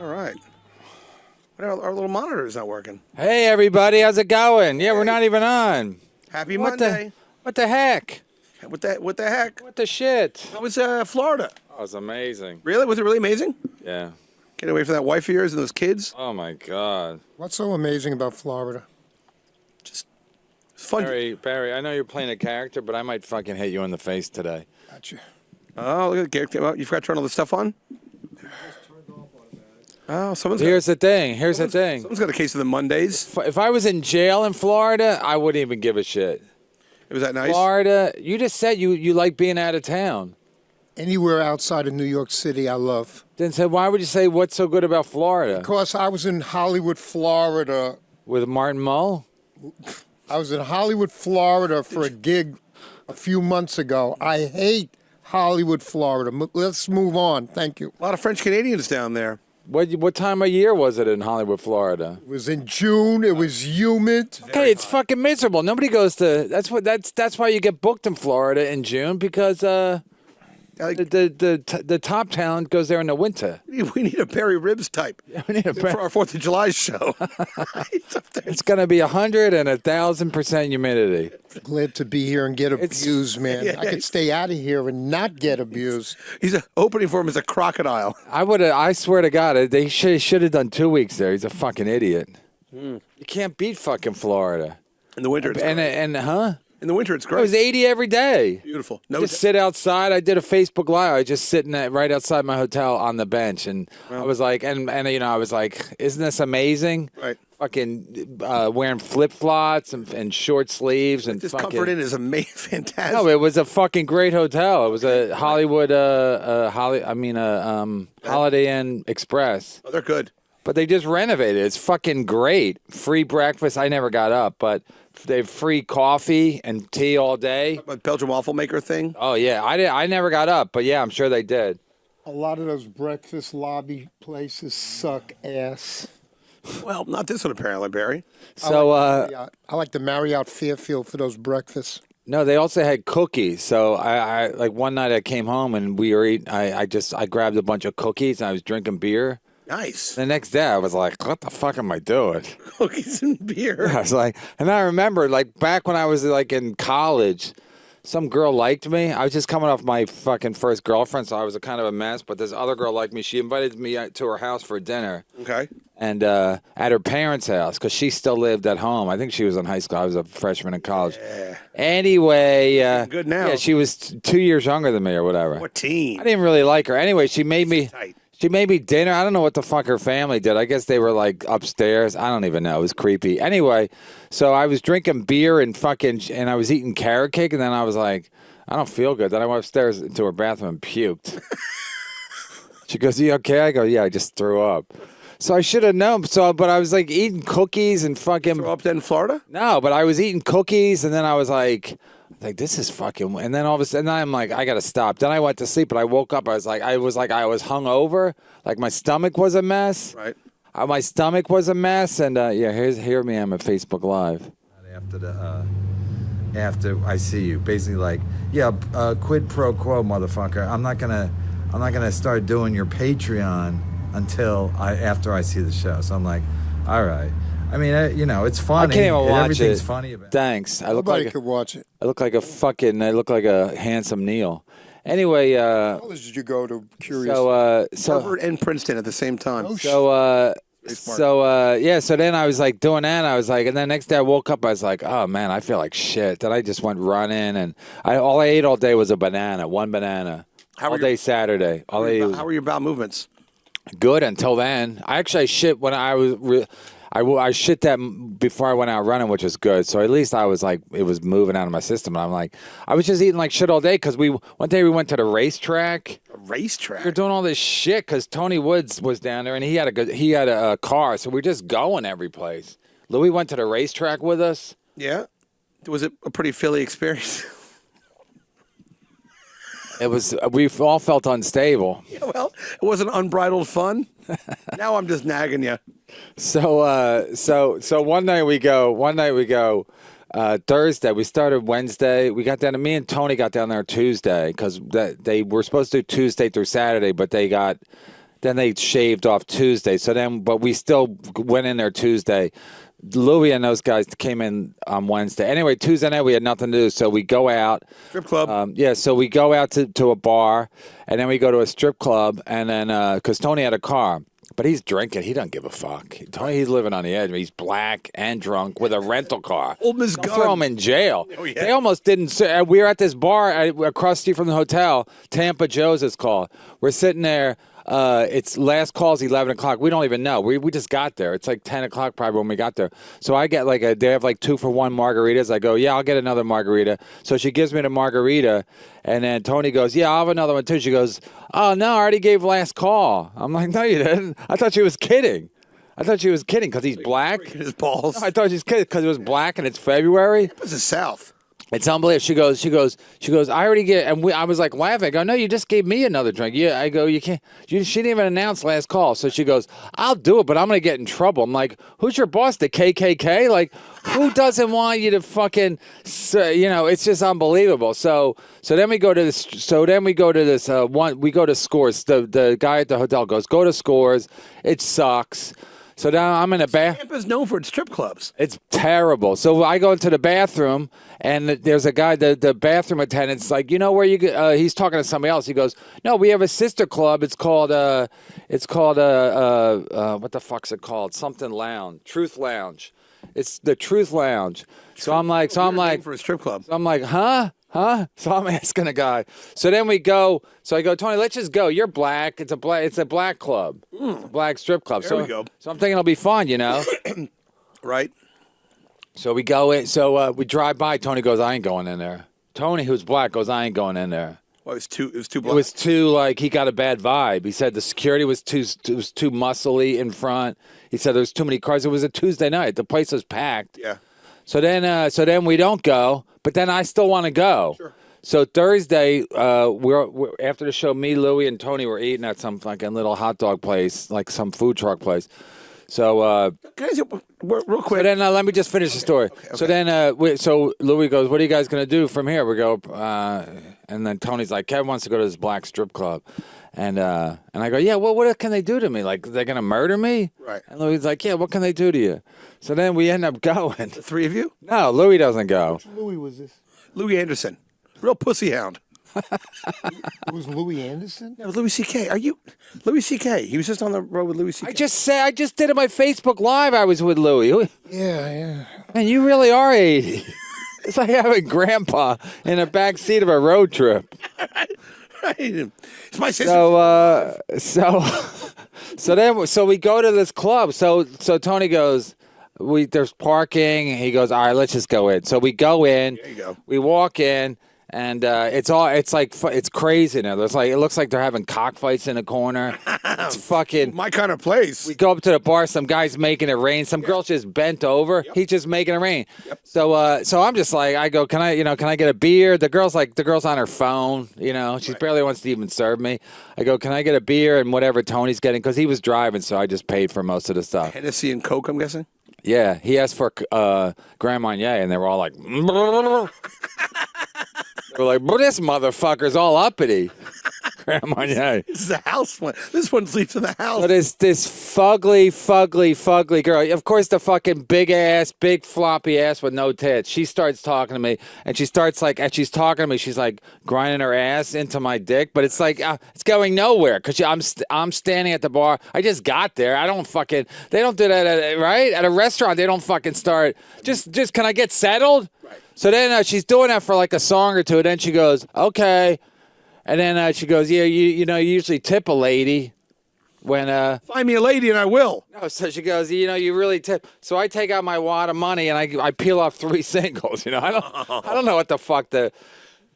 All right. Our little monitor is not working. Hey, everybody. How's it going? Yeah, we're not even on. Happy Monday. What the heck? What the heck? What the shit? How was Florida? Oh, it was amazing. Really? Was it really amazing? Yeah. Get away from that wife of yours and those kids. Oh, my God. What's so amazing about Florida? Just fun. Barry, I know you're playing a character, but I might fucking hit you in the face today. Gotcha. Oh, look at it. You forgot to turn all the stuff on? Oh, Here's the thing. Someone's got a case of the Mondays. If I was in jail in Florida, I wouldn't even give a shit. Was that nice? Florida, you just said you like being out of town. Anywhere outside of New York City, I love. Then said, why would you say what's so good about Florida? Because I was in Hollywood, Florida. With Martin Mull? I was in Hollywood, Florida for a gig a few months ago. I hate Hollywood, Florida. Let's move on. Thank you. A lot of French Canadians down there. What time of year was it in Hollywood, Florida? It was in June. It was humid. Okay, it's fucking miserable. Nobody goes to. That's why you get booked in Florida in June because the top talent goes there in the winter. We need a Barry Ribs type. Yeah, we need for our 4th of July show. It's gonna be 100 and 1,000% humidity. Glad to be here and get abused, man. Yeah. I could stay out of here and not get abused. He's opening for him as a crocodile. I swear to God, they should have done 2 weeks there. He's a fucking idiot. You can't beat fucking Florida. In the winter, it's great. In the winter, it's great. It was 80 every day. Beautiful. Just sit outside. I did a Facebook Live. I just sitting right outside my hotel on the bench, and I was like, I was like, isn't this amazing? Right. Fucking wearing flip flops and short sleeves and this fucking. Comfort Inn is fantastic. No, it was a fucking great hotel. It was a Hollywood, Holiday Inn Express. Oh, they're good. But they just renovated. It's fucking great. Free breakfast. I never got up, but they have free coffee and tea all day. A Belgian waffle maker thing. Oh yeah, I never got up, but yeah, I'm sure they did. A lot of those breakfast lobby places suck ass. Well, not this one apparently, Barry. So I like the Marriott Fairfield for those breakfasts. no, they also had cookies. So I like one night I came home and we were eating. I grabbed a bunch of cookies and I was drinking beer. Nice. The next day I was like, what the fuck am I doing? Cookies and beer. I was like, and I remember like back when I was like in college, some girl liked me. I was just coming off my fucking first girlfriend, so I was a kind of a mess. But this other girl liked me. She invited me to her house for dinner. Okay. And at her parents' house, because she still lived at home. I think she was in high school. I was a freshman in college. Yeah. Anyway. Good now. Yeah, she was 2 years younger than me or whatever. 14. I didn't really like her. Anyway, she made me... Tight. She made me dinner. I don't know what the fuck her family did. I guess they were like upstairs. I don't even know. It was creepy. Anyway, so I was drinking beer and I was eating carrot cake, and then I was like, I don't feel good. Then I went upstairs into her bathroom and puked. She goes, "You okay?" I go, "Yeah, I just threw up." So I should have known. But I was like eating cookies and fucking. Throw up then in Florida? No, but I was eating cookies, and then I was like, this is fucking. And then all of a sudden, I'm like, I gotta stop. Then I went to sleep, but I woke up. I was hungover. Like my stomach was a mess. Right. My stomach was a mess, and hear me. I'm at Facebook Live. After I see you, basically like, quid pro quo, motherfucker. I'm not gonna start doing your Patreon until after I see the show. So I'm like, all right. I mean, it's funny. I can't even watch Everything's it. funny about it. Thanks. Nobody could watch it. I look like a handsome Neil. Anyway, How did you go to Curious? Harvard and Princeton at the same time. So then I was like doing that. I was like, and then next day I woke up. I was like, oh man, I feel like shit. Then I just went running, and all I ate all day was one banana. All day Saturday. How were your bowel movements? Good until then. I shit when I was. I shit that before I went out running, which was good. So at least I was like, it was moving out of my system. And I'm like, I was just eating like shit all day because one day we went to the racetrack. A racetrack? We were doing all this shit because Tony Woods was down there and he had a car. So we were just going every place. Louis went to the racetrack with us. Yeah. Was it a pretty Philly experience? It was. We all felt unstable. Yeah, well, it wasn't unbridled fun. Now I'm just nagging you. So one night we go. Thursday. We started Wednesday. We got down. Me and Tony got down there Tuesday because they were supposed to do Tuesday through Saturday, but they Then they shaved off Tuesday. So then, but we still went in there Tuesday. Louis and those guys came in on Wednesday. Anyway, Tuesday night we had nothing to do, so we go out. Strip club. So we go out to a bar, and then we go to a strip club, and then because Tony had a car. But he's drinking. He doesn't give a fuck. Tony, he's living on the edge. He's black and drunk with a rental car. Old Miss Don't Gunn. throw him in jail. Oh, yeah. They almost didn't. We were at this bar across the street from the hotel. Tampa Joe's is called. We're sitting there. It's last call's 11 o'clock. We don't even know. We just got there. It's like 10 o'clock probably when we got there. So I get they have like 2-for-1 margaritas. I go, yeah, I'll get another margarita. So she gives me the margarita, and then Tony goes, yeah, I'll have another one too. She goes, oh, no, I already gave last call. I'm like, no, you didn't. I thought she was kidding. Because he's black. His balls. No, I thought she was kidding because it was black and it's February. This is South. It's unbelievable. She goes, I already get, and I was like laughing. I go, no, you just gave me another drink. Yeah, I go, you can't, she didn't even announce last call. So she goes, I'll do it, but I'm going to get in trouble. I'm like, who's your boss, the KKK? Like, who doesn't want you to fucking, it's just unbelievable. So then we go to this, we go to Scores. The guy at the hotel goes, go to Scores. It sucks. So now I'm in a bath. Tampa's known for its strip clubs. It's terrible. So I go into the bathroom, and there's a guy, the bathroom attendant's like, you know where you get, he's talking to somebody else. He goes, no, we have a sister club. It's called, what the fuck's it called? Something Lounge. Truth Lounge. It's the Truth Lounge. So I'm like, For a strip club. so I'm like, huh? So I'm asking a guy. So then we go. So I go, Tony, let's just go. You're black. It's a black club. It's a black strip club. There we go. So I'm thinking it'll be fun, Right. So we go in. So we drive by. Tony goes, I ain't going in there. Tony, who's black, goes, I ain't going in there. Well, it was too It black. was too he got a bad vibe. He said the security was too muscly in front. He said there was too many cars. It was a Tuesday night. The place was packed. Yeah. So then we don't go, but then I still want to go. Sure. So Thursday, we're after the show. Me, Louie, and Tony were eating at some fucking little hot dog place, like some food truck place. So Can I say, real quick? but then let me just finish the story. Okay. So then, so Louis goes, "What are you guys gonna do from here?" We go, and then Tony's like, "Kevin wants to go to this black strip club," and I go, "Yeah, well, what can they do to me? Like, they're gonna murder me?" Right. And Louis' like, "Yeah, what can they do to you?" So then we end up going. The three of you? No, Louis doesn't go. Louis was this? Louis Anderson. Real pussy hound. It was Louis Anderson? Yeah, with Louis C.K. Are you Louis C.K.? He was just on the road with Louis C.K. I just did it my Facebook Live. I was with Louis. Yeah. Man, you really are 80. It's like having Grandpa in the back seat of a road trip. Right. It's my sister. So we go to this club. So Tony goes, there's parking. He goes, all right, let's just go in. So we go in. There you go. We walk in, and it's crazy now. It looks like they're having cockfights in the corner. It's fucking. My kind of place. We go up to the bar. Some guy's making it rain. Some girl's just bent over. Yep. He's just making it rain. Yep. So I'm just like, I go, can I get a beer? The girl's on her phone. She barely wants to even serve me. I go, can I get a beer and whatever Tony's getting? Because he was driving, so I just paid for most of the stuff. Hennessy and Coke, I'm guessing. Yeah, he asked for Grand Marnier, and they were all like, they were like, but this motherfucker's all uppity. Grand Marnier. This is a house one. This one sleeps in the house. But it's this fugly girl. Of course, the fucking big floppy ass with no tits. She starts talking to me, and she's talking to me, she's like grinding her ass into my dick. But it's like it's going nowhere because I'm standing at the bar. I just got there. I don't fucking. They don't do that right at a restaurant. They don't fucking start. Just can I get settled? Right. So then she's doing that for like a song or two. And then she goes, okay. And then she goes, yeah, you usually tip a lady when Find me a lady and I will. No, so she goes, you really tip. So I take out my wad of money and I peel off 3 singles. I don't know what the fuck the.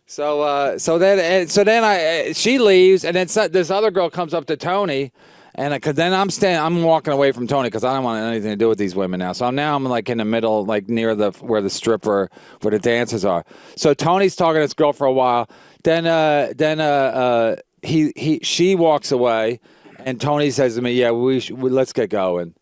So then she leaves, and then this other girl comes up to Tony, and cause then I'm walking away from Tony because I don't want anything to do with these women now. So I'm like in the middle, like near where the dancers are. So Tony's talking to this girl for a while. Then she walks away, and Tony says to me, "Yeah, let's get going."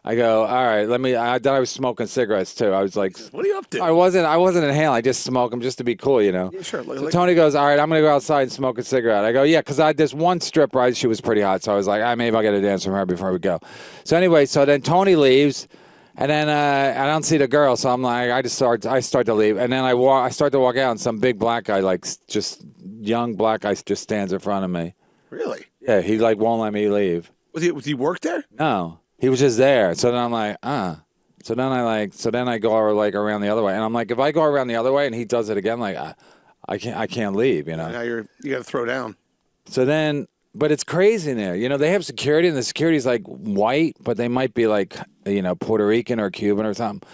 I go, all right, then I was smoking cigarettes too. I was like, What are you up to? I wasn't inhaling. I just smoke them just to be cool, you know. Yeah, sure. So Tony goes, all right, I'm gonna go outside and smoke a cigarette. I go, yeah, because I had this one stripper. She was pretty hot, so I was like, maybe I'll get a dance from her before we go. So anyway, so then Tony leaves, and then I don't see the girl, so I'm like, I start to leave, and then I start to walk out, and some big black guy, like just young black guy, just stands in front of me. Really? Yeah, he like won't let me leave. Was he work there? No. He was just there. So then I'm like, So then I go like around the other way. And I'm like, if I go around the other way and he does it again, like I can't leave, you know. Now you got to throw down. So then, but it's crazy in there. You know, they have security and the security's like white, but they might be like, you know, Puerto Rican or Cuban or something.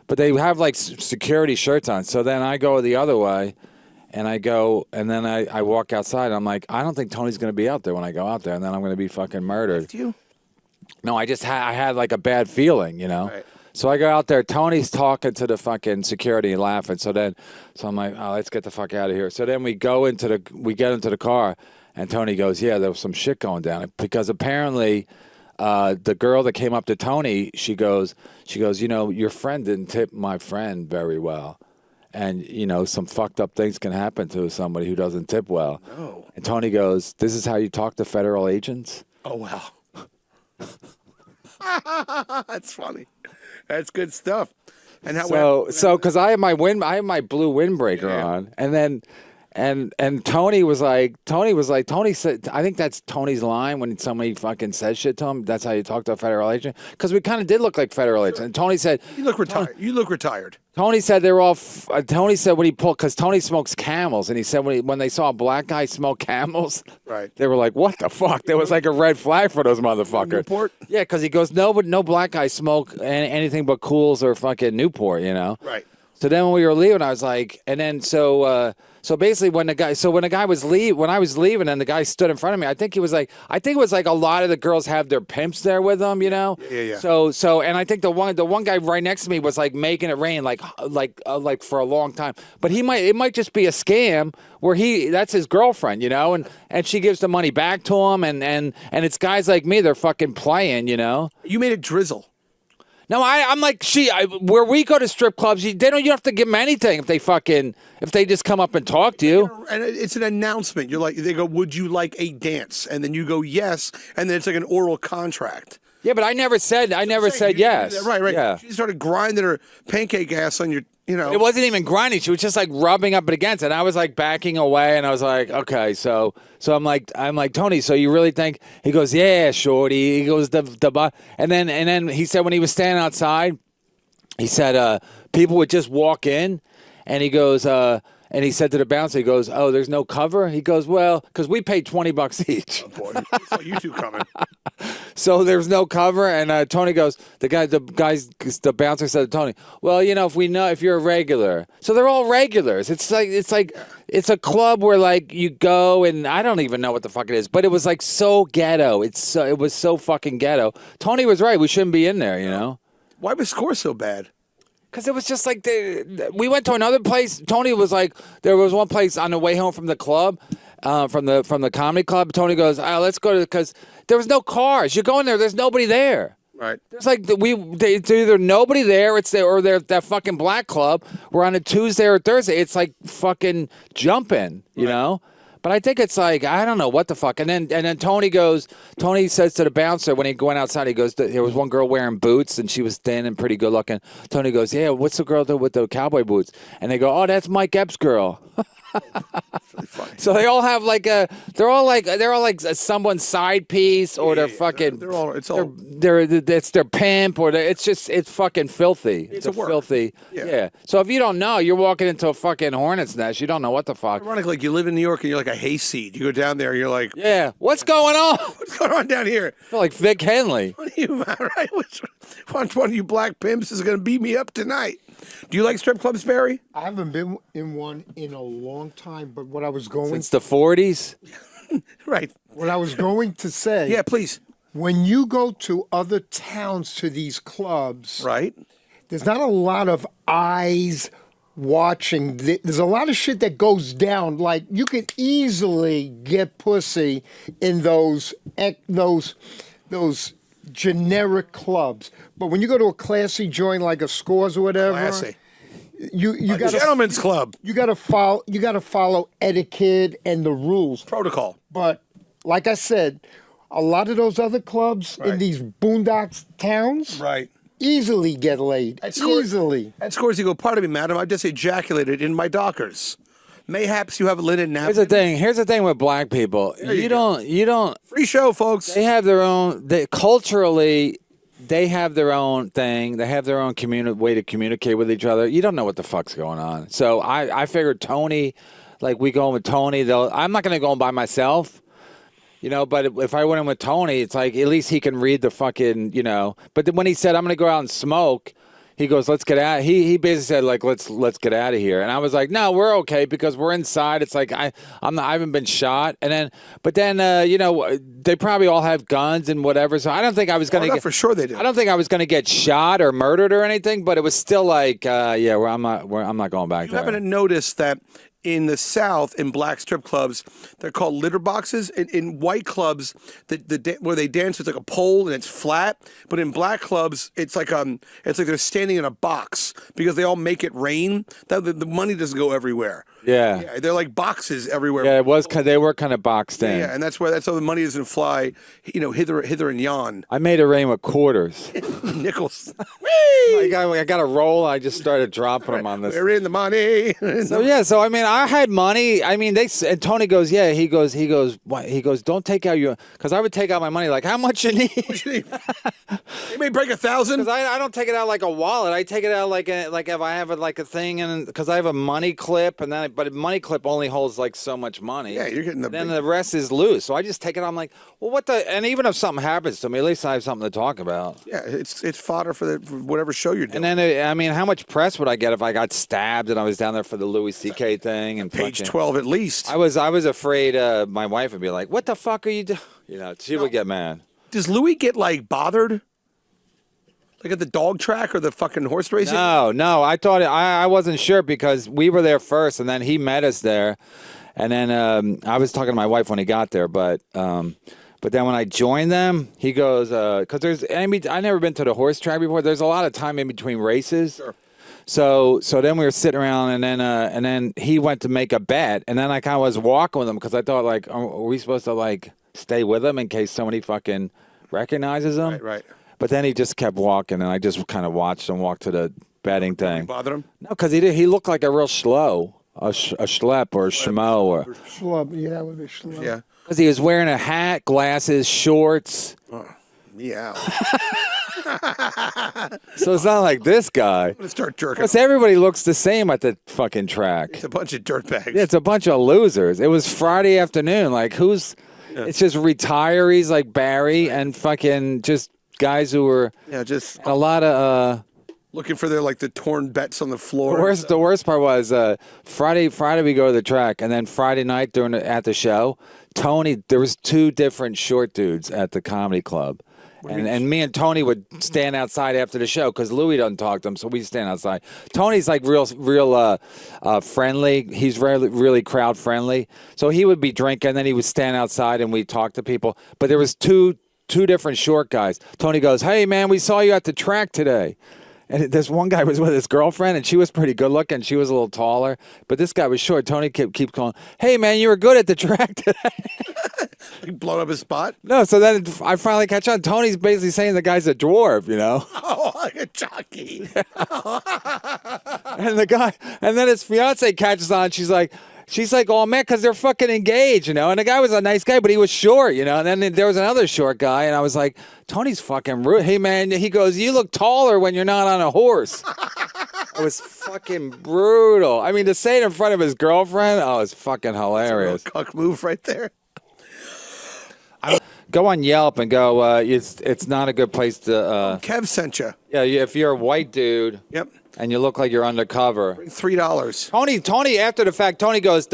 But they have like security shirts on. So then I go the other way and then I walk outside. I'm like, I don't think Tony's going to be out there when I go out there. And then I'm going to be fucking murdered. You? No, I had like a bad feeling, you know. Right. So I go out there. Tony's talking to the fucking security and laughing. So I'm like, oh, let's get the fuck out of here. So then we get into the car, and Tony goes, yeah, there was some shit going down because apparently, the girl that came up to Tony, she goes, you know, your friend didn't tip my friend very well, and you know, some fucked up things can happen to somebody who doesn't tip well. No. And Tony goes, this is how you talk to federal agents? Oh wow. That's funny. That's good stuff. And how because I have my blue windbreaker on, and then and Tony said, I think that's Tony's line when somebody fucking says shit to him. That's how you talk to a federal agent, because we kind of did look like federal agents. And Tony said, you look retired. You look retired. Tony said they're all. Tony said when he pulled, because Tony smokes Camels, and he said when they saw a black guy smoke Camels, right? They were like, "What the fuck?" There was like a red flag for those motherfuckers. Newport? Yeah, because he goes, no black guys smoke anything but Cools or fucking Newport, you know. Right. So then when we were leaving, I was like, and then so basically when I was leaving, and the guy stood in front of me, I think it was like a lot of the girls have their pimps there with them, you know. Yeah. So and I think the one guy right next to me was like making it rain like for a long time, but it might just be a scam where that's his girlfriend, you know, and she gives the money back to him, and it's guys like me, they're fucking playing, you know. You made it drizzle. No, I'm like where we go to strip clubs, you don't have to give them anything if they just come up and talk to you. And it's an announcement. You're like, they go, would you like a dance? And then you go, yes. And then it's like an oral contract. Yeah, but I never said yes. Right. Yeah. She started grinding her pancake ass on your, you know. It wasn't even grinding. She was just like rubbing up against it. And I was like backing away, and I was like, okay, so I'm like Tony, so you really think? He goes, yeah, shorty. He goes and then he said when he was standing outside, he said people would just walk in, and he goes and he said to the bouncer, he goes, oh, there's no cover? He goes, well, because we paid $20 each. Oh, boy. So you two coming. So there's no cover, and Tony goes, the bouncer said to Tony, well, you know, if you're a regular. So they're all regulars. It's a club where like you go, and I don't even know what the fuck it is, but it was like so ghetto. It was so fucking ghetto. Tony was right. We shouldn't be in there, you know? Why was score so bad? Because it was just like we went to another place. Tony was like, there was one place on the way home from the club, from the comedy club. Tony goes, let's go to, because there was no cars. You go in there, there's nobody there. Right. There's like it's either nobody there, or they're that fucking black club. We're on a Tuesday or Thursday. It's like fucking jumping, you know. But I think it's like, I don't know what the fuck. And then Tony says to the bouncer when he went outside, he goes, there was one girl wearing boots, and she was standing pretty good looking. Tony goes, yeah, what's the girl with the cowboy boots? And they go, oh, that's Mike Epps' girl. Really funny. So they all have like they're all like someone's side piece, or they're fucking it's their pimp, or it's fucking filthy. It's a filthy. Yeah. So if you don't know, you're walking into a fucking hornet's nest. You don't know what the fuck. Ironically, like you live in New York and you're like a hayseed. You go down there, and you're like, yeah, what's going on? What's going on down here? I feel like Vic Henley. What are you, right? Which one of you black pimps is going to beat me up tonight? Do you like strip clubs, Barry? I haven't been in one in a long time, but what I was going... Since the 40s? Right. What I was going to say... Yeah, please. When you go to other towns to these clubs... Right. There's not a lot of eyes watching. There's a lot of shit that goes down. Like, you could easily get pussy in those generic clubs. But when you go to a classy joint like a Scores or whatever, Classy. you Like a got gentleman's club. You got to follow etiquette and the rules. Protocol. But like I said, a lot of those other clubs in Right. these boondocks towns Right. easily get laid. Easily. At Scores, you go, pardon me, madam, I just ejaculated in my Dockers. Mayhaps you have a linen napkin. Here's the thing with black people. You don't. Free show, folks. They have their own. Culturally, they have their own thing. They have their own way to communicate with each other. You don't know what the fuck's going on. So I figured Tony, like we go in with Tony. I'm not gonna go in by myself. But if I went in with Tony, it's like at least he can read the fucking, But then when he said I'm gonna go out and smoke, he goes, "Let's get out." He basically said like, "Let's get out of here." And I was like, "No, we're okay because we're inside." It's like I haven't been shot. And then, they probably all have guns and whatever. So I don't think I was gonna get for sure they do. I don't think I was gonna get shot or murdered or anything. But it was still like, I'm not going back You there. happen to notice that in the South, in black strip clubs, they're called litter boxes. In white clubs, where they dance, it's like a pole and it's flat. But in black clubs, it's like they're standing in a box because they all make it rain. The money doesn't go everywhere. Yeah. They're like boxes everywhere. Yeah, they were kind of boxed in. Yeah, and that's how the money doesn't fly, hither and yon. I made it rain with quarters. Nickels. I got a roll. I just started dropping them on this. We're in the money. So I mean, I had money. I mean, and Tony goes, yeah. He goes, what? He goes, don't take out because I would take out my money like, how much you need? You may break 1,000. Because I don't take it out like a wallet. I take it out like if I have a thing, and because I have a money clip, but a money clip only holds like so much money. Yeah, you're getting then the rest is loose. So I just take it out. I'm like, well, what the? And even if something happens to me, at least I have something to talk about. Yeah, it's fodder for whatever show you're doing. And then, I mean, how much press would I get if I got stabbed and I was down there for the Louis C.K. thing? And Page 12 at least. I was afraid my wife would be like, what the fuck are you doing? She would get mad. Does Louis get like bothered? Like at the dog track or the fucking horse racing? No. I thought I wasn't sure because we were there first, and then he met us there, and then I was talking to my wife when he got there, but then when I joined them, he goes, because I never been to the horse track before. There's a lot of time in between races. Sure. So then we were sitting around, and then he went to make a bet, and then I kind of was walking with him because I thought like, are we supposed to like stay with him in case somebody fucking recognizes him? Right. But then he just kept walking, and I just kind of watched him walk to the betting thing. Bother him? No, because he looked like a real schlo, a schlep or a schmo. Or Schlub. Yeah, that would be schlub. Yeah. because he was wearing a hat, glasses, shorts. Yeah. So it's not like this guy. I'm gonna start jerking. Because everybody looks the same at the fucking track. It's a bunch of dirtbags. Yeah, it's a bunch of losers. It was Friday afternoon. Like, who's... It's just retirees like Barry and fucking just guys who were... Yeah, just a lot of... looking for the torn bets on the floor. The worst part was Friday we go to the track, and then Friday night at the show, Tony, there was two different short dudes at the comedy club. And me and Tony would stand outside after the show because Louis doesn't talk to him, so we stand outside. Tony's like real friendly. He's really crowd friendly. So he would be drinking, then he would stand outside and we'd talk to people. But there was two different short guys. Tony goes, "Hey man, we saw you at the track today." And this one guy was with his girlfriend, and she was pretty good looking. She was a little taller, but this guy was short. Tony keeps calling, "Hey man, you were good at the track today." He blow up his spot. No, so then I finally catch on. Tony's basically saying the guy's a dwarf, Oh, like a jockey. And then his fiance catches on. She's like, "Oh man," because they're fucking engaged, And the guy was a nice guy, but he was short, And then there was another short guy, and I was like, "Tony's fucking rude." Hey man, he goes, "You look taller when you're not on a horse." It was fucking brutal. I mean, to say it in front of his girlfriend, it's fucking hilarious. Cuck move right there. Go on Yelp and go. It's not a good place to. Kev sent you. Yeah, if you're a white dude. Yep. And you look like you're undercover. $3. Tony, after the fact, Tony goes,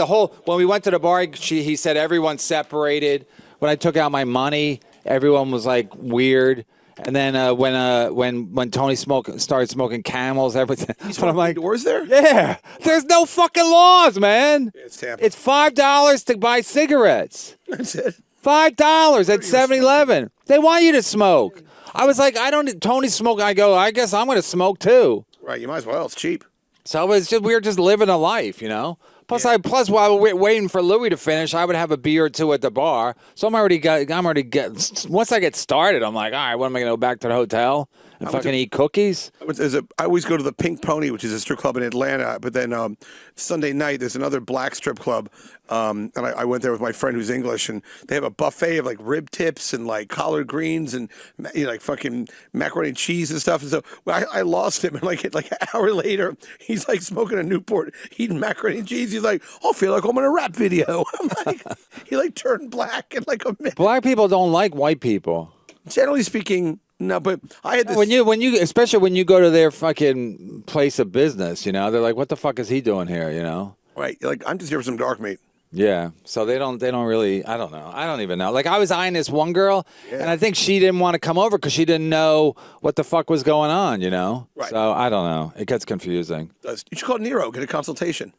when we went to the bar, he said everyone's separated. When I took out my money, everyone was like weird. And then when Tony started smoking Camels, everything. But I'm like, doors there? Yeah. There's no fucking laws, man. It's Tampa. It's $5 to buy cigarettes. That's it. $5 at 7-Eleven. They want you to smoke. I was like, Tony smoke. I go, I guess I'm going to smoke too. Right, you might as well. It's cheap. So we were just living a life, you know. Plus while we're waiting for Louis to finish, I would have a beer or two at the bar. So once I get started, I'm like, all right, what am I going to go back to the hotel and fucking eat cookies? I always go to the Pink Pony, which is a strip club in Atlanta. But then Sunday night, there's another black strip club. And I went there with my friend who's English, and they have a buffet of like rib tips and like collard greens and like fucking macaroni and cheese and stuff. And so I lost him, and like an hour later, he's like smoking a Newport, eating macaroni and cheese. He's like, I feel like I'm in a rap video. I'm like, he like turned black in like a minute. Black people don't like white people. Generally speaking, no. But I had this. When you especially when you go to their fucking place of business, you know, they're like, what the fuck is he doing here? You know. Right, like I'm just here for some dark meat. Yeah, so they don't really, I don't know. I don't even know. Like I was eyeing this one girl, and I think she didn't want to come over because she didn't know what the fuck was going on, you know? Right. So I don't know. It gets confusing. You should call Nero, get a consultation.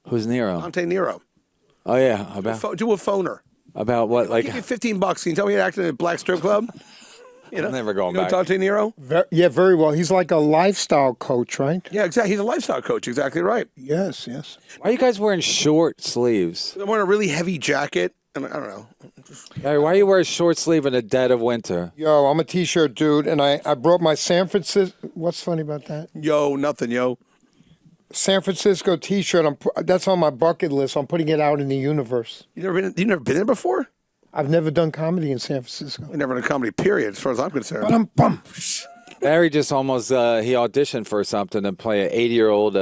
Who's Nero? Dante Nero. Oh, yeah. Do a phoner. About what? Like, give you $15. Can you tell me you're acting in a black strip club? You know? I'm never going you know back. Dante Nero? Very well. He's like a lifestyle coach, right? Yeah, exactly. He's a lifestyle coach. Exactly right. Yes. Why are you guys wearing short sleeves? I'm wearing a really heavy jacket, and I don't know. Hey, why are you wearing short sleeve in the dead of winter? Yo, I'm a T-shirt dude, and I brought my San Francisco. What's funny about that? Yo, nothing, yo. San Francisco T-shirt. That's on my bucket list. I'm putting it out in the universe. You've never been there before? I've never done comedy in San Francisco. I've never done a comedy, period, as far as I'm concerned. Bum. Barry just almost, he auditioned for something to play an 80-year-old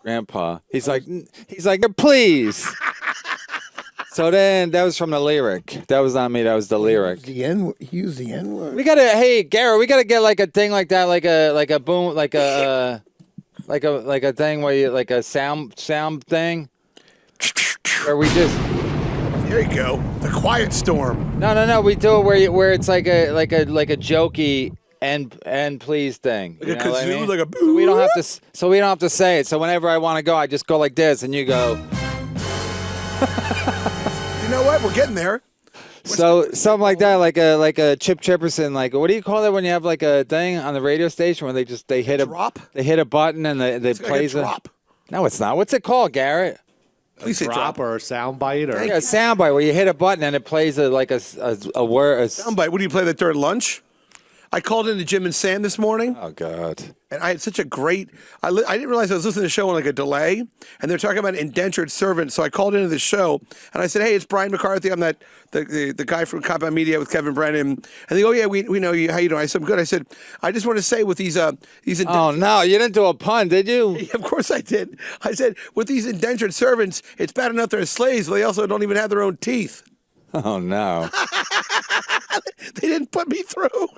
grandpa. He's like, please. So then that was from the lyric. That was not me. That was the lyric. He used the N-word. Hey, Garrett, we gotta get like a thing like that, like a boom, like a thing where you like a sound thing, where we just. There you go. The quiet storm. No. We do it where it's like a jokey and please thing. Like You a know what I kazoo, mean? like a So we don't have to say it. So whenever I want to go, I just go like this, and you go. You know what? We're getting there. So something like that, like a Chip Chipperson, like what do you call it when you have like a thing on the radio station where they hit Drop? they hit a button and they It's plays like a drop. No, it's not. What's it called, Garrett? Please say Drop or a sound bite or Yeah, a soundbite where you hit a button and it plays a word. Soundbite. What do you play that during lunch? I called into Jim and Sam this morning. Oh God. And I had such a great. I didn't realize I was listening to the show on like a delay, and they're talking about indentured servants. So I called into the show, and I said, "Hey, it's Brian McCarthy. I'm the guy from Compound Media with Kevin Brennan." And they go, "Yeah, we know you. How you doing?" I said, "I'm good." I said, "I just want to say with these Oh no, you didn't do a pun, did you? Yeah, of course I did. I said with these indentured servants, it's bad enough they're slaves, but they also don't even have their own teeth. Oh no. They didn't put me through."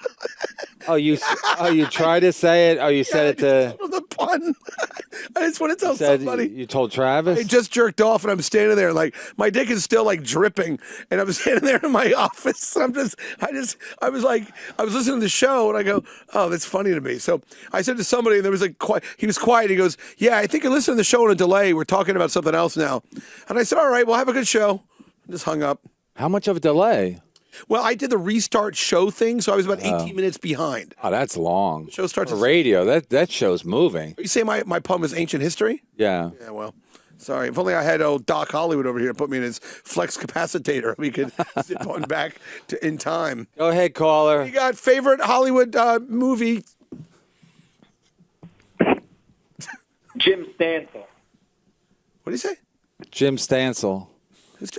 You tried to say it. Oh, you said it to. The pun. I just want to tell Said somebody. you told Travis. I just jerked off and I'm standing there like my dick is still like dripping and I'm standing there in my office. I was listening to the show and I go, oh, that's funny to me. So I said to somebody and there was he was quiet. He goes, yeah, I think I listened to the show on a delay. We're talking about something else now. And I said, all right, well, have a good show. Just hung up. How much of a delay? Well, I did the restart show thing, so I was about 18 minutes behind. Oh, that's long. Show starts For at radio. That show's moving. You say my pun was ancient history? Yeah. Yeah, well, sorry. If only I had old Doc Hollywood over here to put me in his flex capacitator. We could zip on back in time. Go ahead, caller. You got favorite Hollywood movie? Jim Stansel. What do you say? Jim Stansel.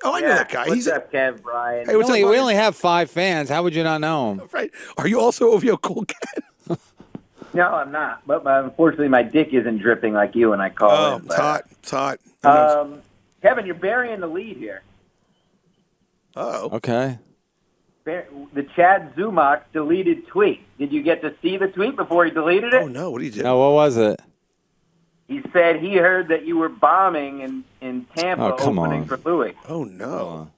Oh, I know that guy. What's up, Kev, Brian? Hey, what's up, We Brian? only have 5 fans. How would you not know him? Right. Are you also OVO Cool Cat? No, I'm not. But unfortunately, my dick isn't dripping like you when I call Oh, in. it's hot. It's hot. Kevin, you're burying the lead here. Uh-oh. Okay. The Chad Zumach deleted tweet. Did you get to see the tweet before he deleted it? Oh, no. What did you do? No, what was it? He said he heard that you were bombing in Tampa Oh, come opening on. for Louis. Oh, no.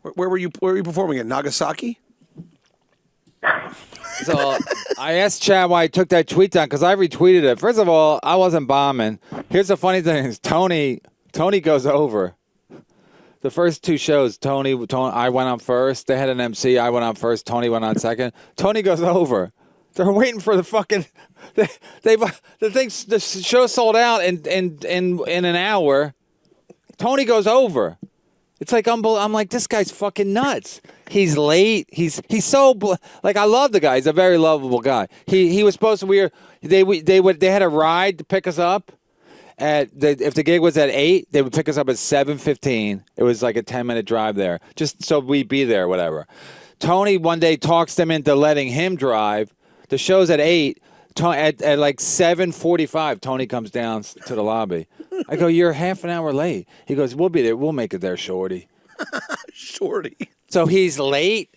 Where were you performing? At Nagasaki? So I asked Chad why he took that tweet down because I retweeted it. First of all, I wasn't bombing. Here's the funny thing: is Tony goes over. The first two shows, Tony, I went on first. They had an MC. I went on first. Tony went on second. Tony goes over. They're waiting for the fucking. The show sold out in an hour. Tony goes over. It's like I'm like, this guy's fucking nuts. He's late. He's so like, I love the guy. He's a very lovable guy. He was supposed to. They had a ride to pick us up. If the gig was at 8, they would pick us up at 7:15. It was like a 10-minute drive there, just so we'd be there, whatever. Tony one day talks them into letting him drive. The show's at 8. At like 7:45, Tony comes down to the lobby. I go, you're half an hour late. He goes, we'll be there. We'll make it there, shorty. Shorty. So he's late.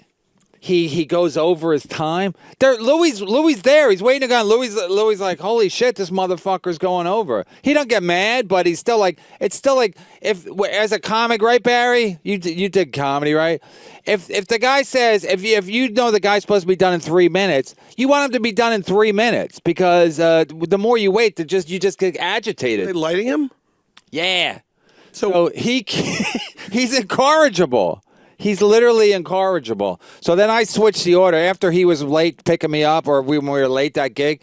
He goes over his time. Louis there. He's waiting to go on. Louis like, holy shit, this motherfucker's going over. He don't get mad, but he's still like, it's still like, if as a comic, right, Barry? You did comedy, right? If the guy says, if you know the guy's supposed to be done in 3 minutes, you want him to be done in 3 minutes because the more you wait, you just get agitated. Are they lighting him? Yeah. So he's incorrigible. He's literally incorrigible. So then I switched the order. After he was late picking me up, or when we were late that gig,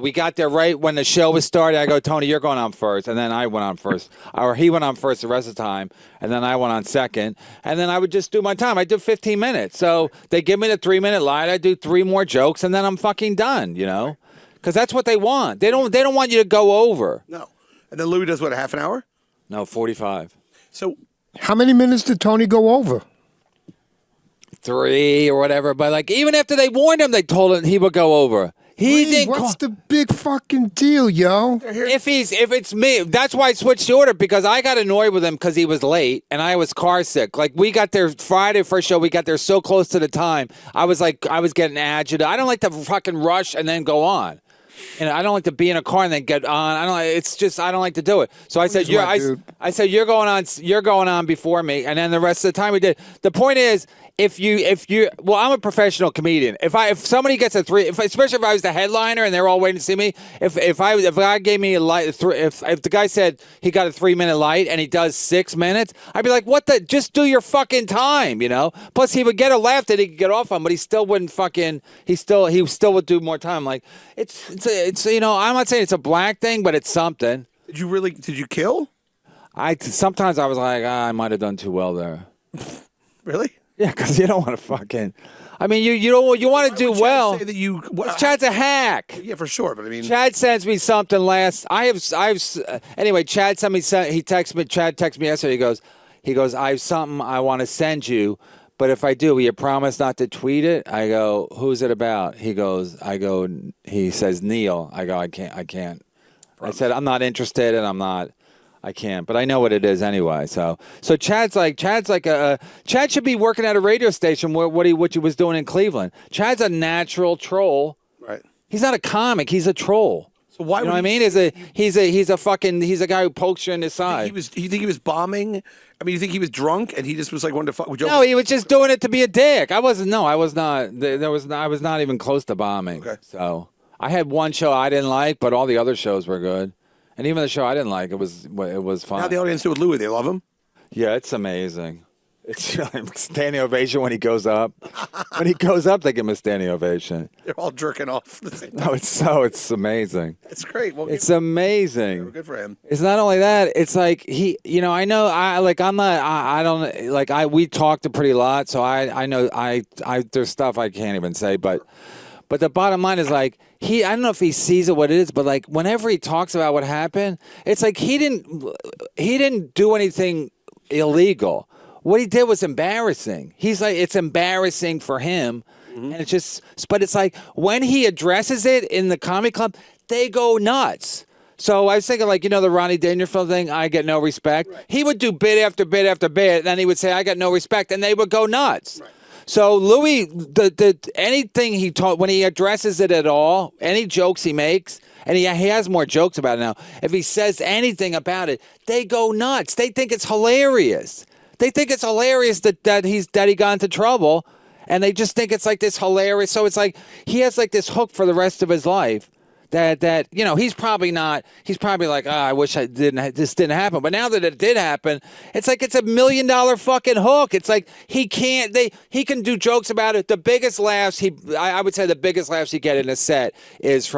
we got there right when the show was starting. I go, Tony, you're going on first. And then I went on first. Or he went on first the rest of the time. And then I went on second. And then I would just do my time. I did 15 minutes. So they give me the 3-minute line. I do 3 more jokes, and then I'm fucking done, you know? Because that's what they want. They don't want you to go over. No. And then Louis does what, a half an hour? No, 45. So How many minutes did Tony go over? 3 or whatever, but like even after they warned him, they told him he would go over. What's the big fucking deal, yo? If it's me, that's why I switched the order, because I got annoyed with him because he was late and I was car sick. Like we got there Friday first show, we got there so close to the time. I was getting agitated. I don't like to fucking rush and then go on. And I don't like to be in a car and then get on. I don't like to do it. So I said, I said, you're going on before me. And then the rest of the time we did. The point is, well, I'm a professional comedian. If somebody gets a 3, especially if I was the headliner and they're all waiting to see me, if a guy gave me a light, if the guy said he got a 3-minute light and he does 6 minutes, I'd be like, what the? Just do your fucking time, you know. Plus, he would get a laugh that he could get off on, but he still wouldn't fucking. He still would do more time. Like it's you know, I'm not saying it's a black thing, but it's something. did you kill? Sometimes I was like, I might have done too well there. Really? Yeah, because you don't want to fucking. I mean, you want to do well. Say that Chad's a hack. Yeah, for sure. But I mean, Chad sends me something last. Anyway. Chad sent me. He texted me. Chad texted me yesterday. He goes. I have something I want to send you, but if I do, will you promise not to tweet it? I go. Who's it about? He goes. I go. He says Neil. I go. I can't. Promise. I said I'm not interested, and I'm not. I can't, but I know what it is anyway. So Chad should be working at a radio station what he was doing in Cleveland. Chad's a natural troll. right. He's not a comic. He's a troll. So why? You know would what I mean? He's a guy who pokes you in the side. You think he was bombing? I mean, you think he was drunk and he just was like wanting to fuck with you? No, he was just doing it to be a dick. I was not. I was not even close to bombing. Okay. So I had one show I didn't like, but all the other shows were good. And even the show I didn't like, it was fun. How the audience do with Louis? They love him. Yeah, it's amazing. It's standing ovation when he goes up. When he goes up, they give him a standing ovation. They're all jerking off. No, it's amazing. It's great. Well, It's amazing. good for him. It's not only that. It's like we talked a pretty lot, so I know there's stuff I can't even say, but the bottom line is like I don't know if he sees it what it is, but like whenever he talks about what happened, it's like he didn't do anything illegal. What he did was embarrassing. He's like, it's embarrassing for him. Mm-hmm. And but it's like when he addresses it in the comedy club, they go nuts. So I was thinking, like, you know, the Ronnie Dangerfield thing, I get no respect. Right. He would do bit after bit after bit, and then he would say, I got no respect, and they would go nuts. Right. So Louis, anything he taught, when he addresses it at all, any jokes he makes, and he has more jokes about it now, if he says anything about it, they go nuts. They think it's hilarious. They think it's hilarious that he got into trouble, and they just think it's like this hilarious. So it's like he has like this hook for the rest of his life that you know, he's probably like, I wish this didn't happen. But now that it did happen, it's like it's $1 million fucking hook. It's like he can do jokes about it. The biggest laughs I would say the biggest laughs he get in a set is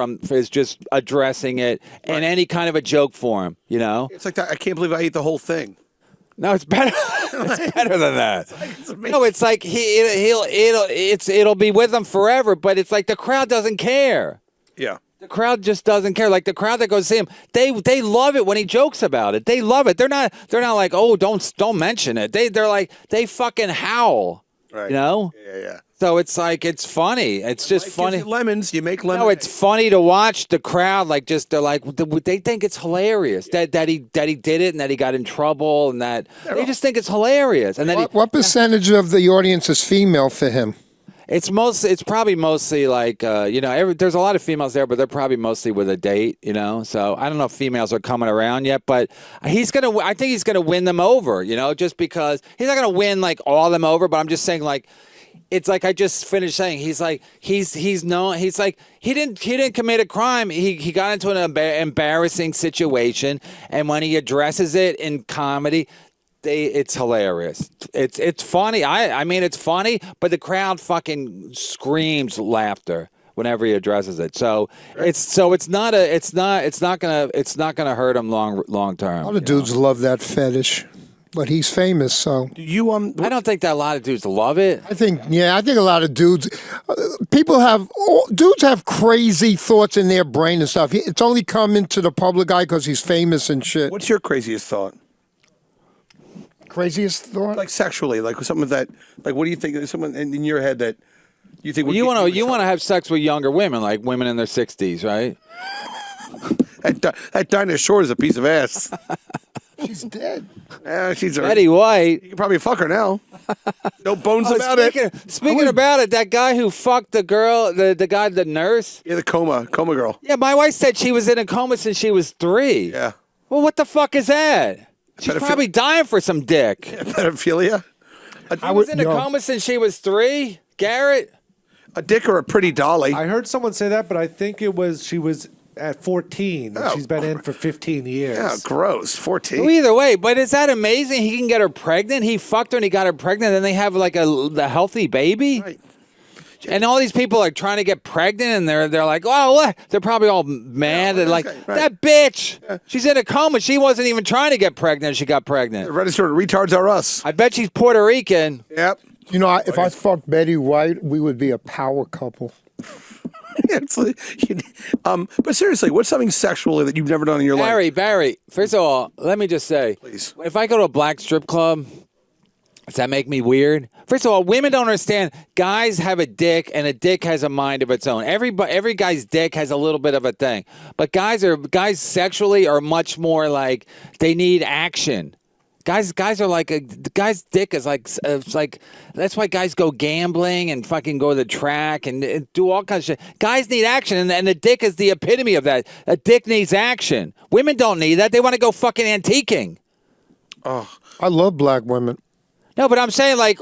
just addressing it in any kind of a joke form, you know? It's like that. I can't believe I ate the whole thing. No, it's better. It's better than that. No, it's like it'll be with him forever. But it's like the crowd doesn't care. Yeah. The crowd just doesn't care. Like the crowd that goes to see him, they love it when he jokes about it. They love it. They're not like, oh, don't mention it. They're like, they fucking howl. Right. You know? Yeah. So it's like, it's funny. It's just funny. Gives you lemons, you make lemons. No, it's funny to watch the crowd. Like, just they're like, they think it's hilarious that he did it and that he got in trouble and that they just think it's hilarious. And then what percentage of the audience is female for him? It's probably mostly like, you know, there's a lot of females there, but they're probably mostly with a date, you know? So I don't know if females are coming around yet, but I think he's going to win them over, you know, just because he's not going to win like all of them over, but I'm just saying like, it's like I just finished saying, he's like, he didn't commit a crime. He got into an embarrassing situation. And when he addresses it in comedy, it's hilarious. It's funny. I mean, it's funny, but the crowd fucking screams laughter whenever he addresses it. So it's not gonna hurt him long term. A lot of dudes love that fetish, but he's famous, so. I don't think that a lot of dudes love it. I think a lot of dudes, dudes have crazy thoughts in their brain and stuff. It's only come into the public eye because he's famous and shit. What's your craziest thought? Craziest thought? Like sexually, like something that, like, what do you think? There's someone in your head that you think? Well, you want to have sex with younger women, like women in their 60s, right? That Dinah Shore is a piece of ass. She's dead. Yeah, she's Betty White. You can probably fuck her now. No bones about it. Speaking about it, that guy who fucked the girl, the nurse. Yeah, the coma girl. Yeah, my wife said she was in a coma since she was 3. Yeah. Well, what the fuck is that? She's probably dying for some dick. Yeah, pedophilia. I was in a coma since she was 3, Garrett. A dick or a pretty dolly. I heard someone say that, but I think she was at 14. And she's been in for 15 years. Yeah, gross. 14. Well, either way, but is that amazing? He can get her pregnant. He fucked her and he got her pregnant. And they have like a healthy baby. Right. And all these people are trying to get pregnant, and they're like, oh, what? They're probably all mad. They're like, that bitch, she's in a coma. She wasn't even trying to get pregnant. She got pregnant. The registered retards are us. I bet she's Puerto Rican. Yep. You know, if I fucked Betty White, we would be a power couple. But seriously, what's something sexually that you've never done in your life? Barry, first of all, let me just say, please, if I go to a black strip club, does that make me weird? First of all, women don't understand. Guys have a dick, and a dick has a mind of its own. Every guy's dick has a little bit of a thing, but guys sexually are much more like they need action. Guys are like the guy's dick is like it's like that's why guys go gambling and fucking go to the track and do all kinds of shit. Guys need action, and the dick is the epitome of that. A dick needs action. Women don't need that. They want to go fucking antiquing. Oh, I love black women. No, but I'm saying like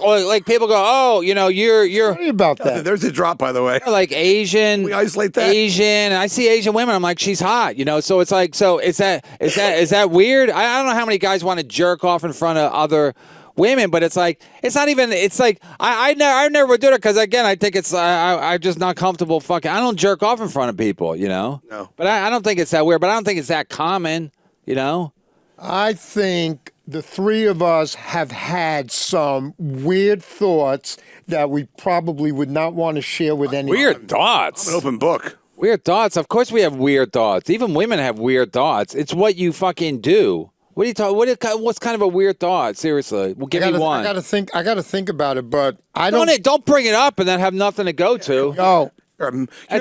people go, oh, you know, you're Sorry about that. There's a drop, by the way. Like Asian. We isolate that. Asian. And I see Asian women. I'm like, she's hot, you know. So it's like, so is that weird? I don't know how many guys want to jerk off in front of other women, but it's like it's not even. It's like I never do it because again I think it's I'm just not comfortable fucking. I don't jerk off in front of people, you know. No. But I don't think it's that weird. But I don't think it's that common, you know. I think the three of us have had some weird thoughts that we probably would not want to share with anyone. Weird thoughts. I'm an open book. Weird thoughts. Of course we have weird thoughts. Even women have weird thoughts. It's what you fucking do. What are you talking? What's kind of a weird thought? Seriously, well, give me one. I gotta think about it, but I don't bring it up and then have nothing to go to. No.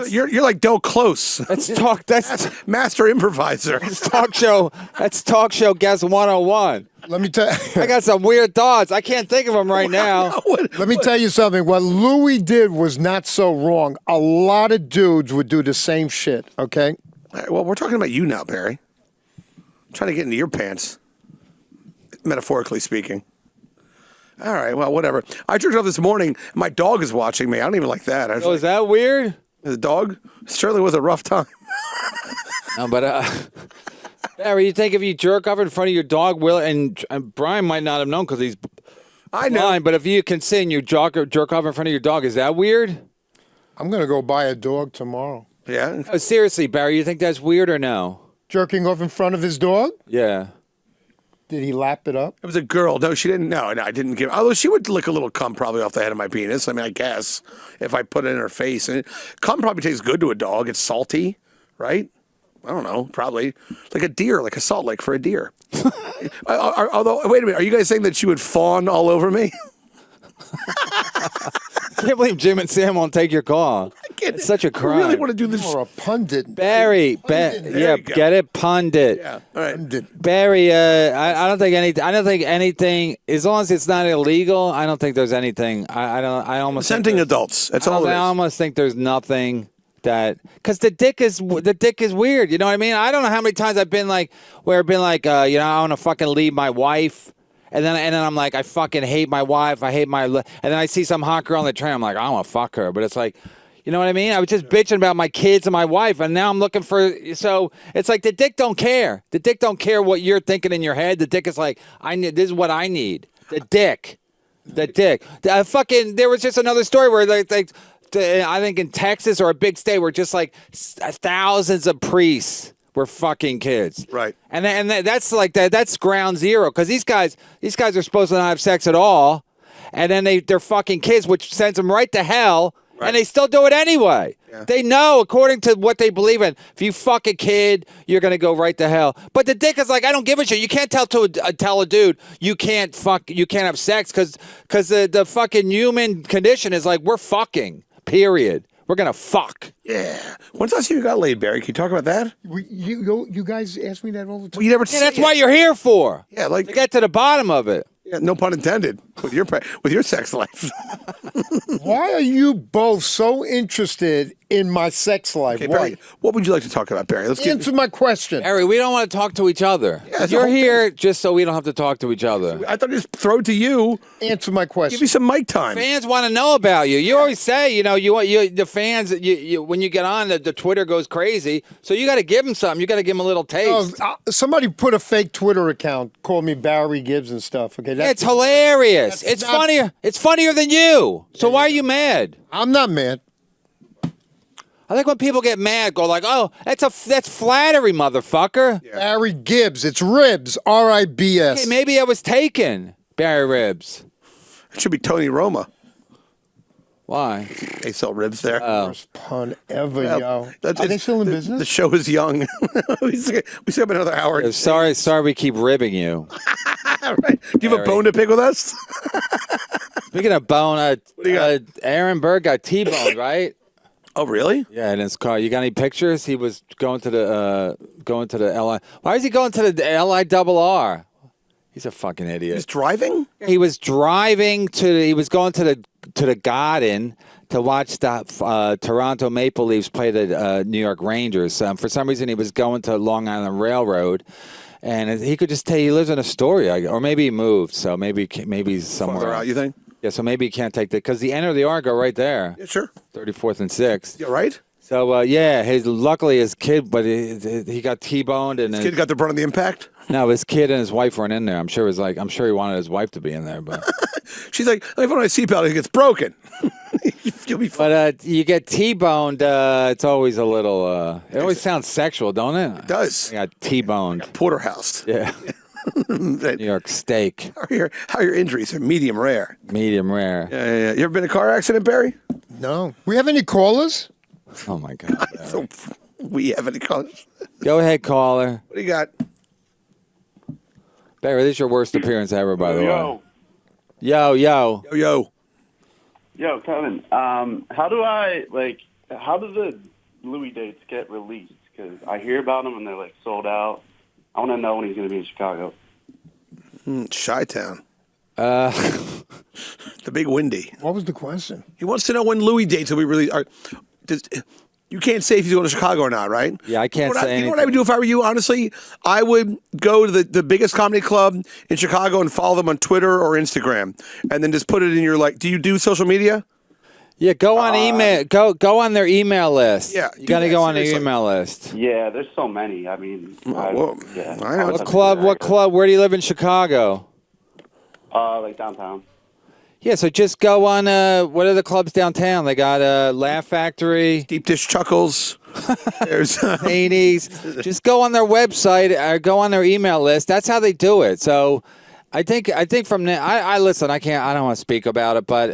You're like Del Close. That's talk. That's master improviser. That's talk show. That's talk show guest 101. Let me tell you. I got some weird thoughts. I can't think of them right now. Let me tell you something. What Louis did was not so wrong. A lot of dudes would do the same shit, okay? All right, well, we're talking about you now, Barry. I'm trying to get into your pants, metaphorically speaking. All right, well, whatever. I jerked off this morning. My dog is watching me. I don't even like that. Oh, is that weird? The dog? It certainly was a rough time. Barry, you think if you jerk off in front of your dog, and Brian might not have known because he's blind, but if you can see and you jerk off in front of your dog, is that weird? I'm going to go buy a dog tomorrow. Yeah. Oh, seriously, Barry, you think that's weird or no? Jerking off in front of his dog? Yeah. Did he lap it up? It was a girl. No, she didn't. No, I didn't give. Although she would lick a little cum probably off the head of my penis. I mean, I guess if I put it in her face, and cum probably tastes good to a dog. It's salty, right? I don't know. Probably like a deer, like a salt lick for a deer. Although, wait a minute. Are you guys saying that she would fawn all over me? I can't believe Jim and Sam won't take your call. It's such a crime. I really want to do this. Or a pundit. Barry, There you go. get it, pundit. Yeah. All right. Pundit. Barry, I don't think anything. As long as it's not illegal, I don't think there's anything. I almost Consenting adults. That's all it I is. almost think there's nothing that because the dick is weird. You know what I mean? I don't know how many times I've been like I want to fucking leave my wife. And then I'm like, I fucking hate my wife. I hate and then I see some hot girl on the train. I'm like, I want to fuck her. But it's like, you know what I mean? I was just bitching about my kids and my wife. And now I'm looking for, so it's like the dick don't care. The dick don't care what you're thinking in your head. The dick is like, this is what I need. The dick. There was just another story where I think in Texas or a big state where just like thousands of priests were fucking kids, Right. And that's like that. That's ground zero because these guys are supposed to not have sex at all, and then they're fucking kids, which sends them right to hell, and they still do it anyway. Yeah. They know, according to what they believe in, if you fuck a kid, you're gonna go right to hell. But the dick is like, I don't give a shit. You can't tell a dude you can't have sex because the fucking human condition is like we're fucking. Period. We're gonna fuck. Yeah. When's the last time you got laid, Barry? Can you talk about that? You guys ask me that all the time. Well, you never. Yeah, that's what you're here for. Yeah, like to get to the bottom of it. Yeah, no pun intended. With your sex life. Why are you both so interested in my sex life? Okay, Why? Barry, what would you like to talk about, Barry? Let's Answer my question. Harry, we don't want to talk to each other. Yeah, that's the you're whole here just so we don't have to talk to each other. I thought I'd just throw it to you. Answer my question. Give me some mic time. Fans want to know about you. You always say, the fans. When you get on, the Twitter goes crazy. So you got to give them something. You got to give them a little taste. Somebody put a fake Twitter account, called me Barry Gibbs and stuff. Okay, It's hilarious. It's funnier. It's funnier than you. So why are you mad? I'm not mad. I think when people get mad, go like, "Oh, that's flattery, motherfucker." Yeah. Barry Gibbs. It's Ribs. R-I-B-S. Okay, maybe I was taken. Barry Ribs. It should be Tony Roma. Why? They sell ribs there. Worst pun ever, yo. Are they it's- still in the, business? The show is young. we still have another hour. Sorry, we keep ribbing you. Right. Do you have a bone to pick with us? Speaking of bone, do you got? Aaron Berg got T-boned, right? Oh, really? Yeah, in his car. You got any pictures? He was going to the LI. Why is he going to the LIRR? He's a fucking idiot. He's driving? He was driving he was going to the Garden to watch the Toronto Maple Leafs play the New York Rangers. For some reason, he was going to Long Island Railroad, and he could just tell he lives in Astoria, or maybe he moved, so maybe somewhere Farther out, you think? Yeah, so maybe he can't take because the end of the R go right there. Yeah, sure. 34th and 6th. Yeah, right? So luckily his kid, but he got T-boned and His kid got the brunt of the impact? no, his kid and his wife weren't in there. I'm sure he wanted his wife to be in there, but She's like, if I put on my seatbelt, it gets broken. You'll be fine. but you get T-boned. It's always a little. It always sounds sexual, don't it? It does. I got T-boned. Porterhouse. Yeah, New York steak, How are your injuries? Are medium rare. medium rare. Yeah. You ever been in a car accident, Barry? No. We have any callers? Oh my god. So, we have any callers? Go ahead, caller. What do you got? Barry, this is your worst appearance ever, by the way. Yo, Yo. yo, Kevin. How do the Louis dates get released? Because I hear about them and they're like sold out. I want to know when he's going to be in Chicago. Chi-Town. The big windy. What was the question? He wants to know when Louis dates will be released. You can't say if he's going to Chicago or not, right? Yeah, I can't say You know what I would do if I were you, honestly? I would go to the biggest comedy club in Chicago and follow them on Twitter or Instagram. And then just put it in your, do you do social media? Yeah, go on email. Go on their email list. Yeah, you do got to that, go on their seriously. email list. Yeah, there's so many. I mean, well, yeah. I know. What club? What club? Where do you live in Chicago? Like downtown. Yeah, so just go on. What are the clubs downtown? They got Laugh Factory, Deep Dish Chuckles. There's Zanies. Just go on their website. Go on their email list. That's how they do it. So. I think from now, I listen. I don't want to speak about it, but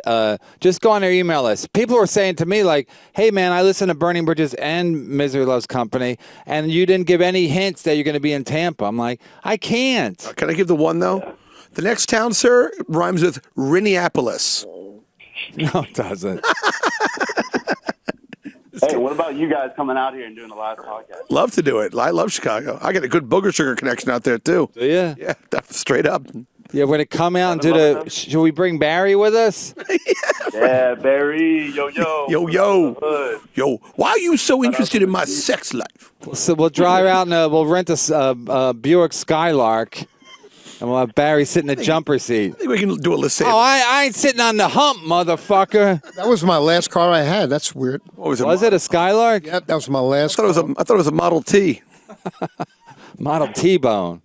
just go on their email list. People were saying to me like, "Hey man, I listen to Burning Bridges and Misery Loves Company, and you didn't give any hints that you're going to be in Tampa." I'm like, I can't. Can I give the one though? The next town, sir, rhymes with Rinneapolis. No, it doesn't. Hey, what about you guys coming out here and doing a live podcast? Love to do it. I love Chicago. I got a good booger sugar connection out there too. Do you? Yeah, straight up. Yeah, we're gonna come out and do the. Should we bring Barry with us? Yeah, Barry, yo. Yo. Why are you so interested in my sex life? So we'll drive out and we'll rent a Buick Skylark, and we'll have Barry sit in the jumper seat. I think we can do a list. Oh, I ain't sitting on the hump, motherfucker. That was my last car I had. That's weird. What was it? Was it a Skylark? Yep, that was my last. I thought it was a Model T. Model T-Bone.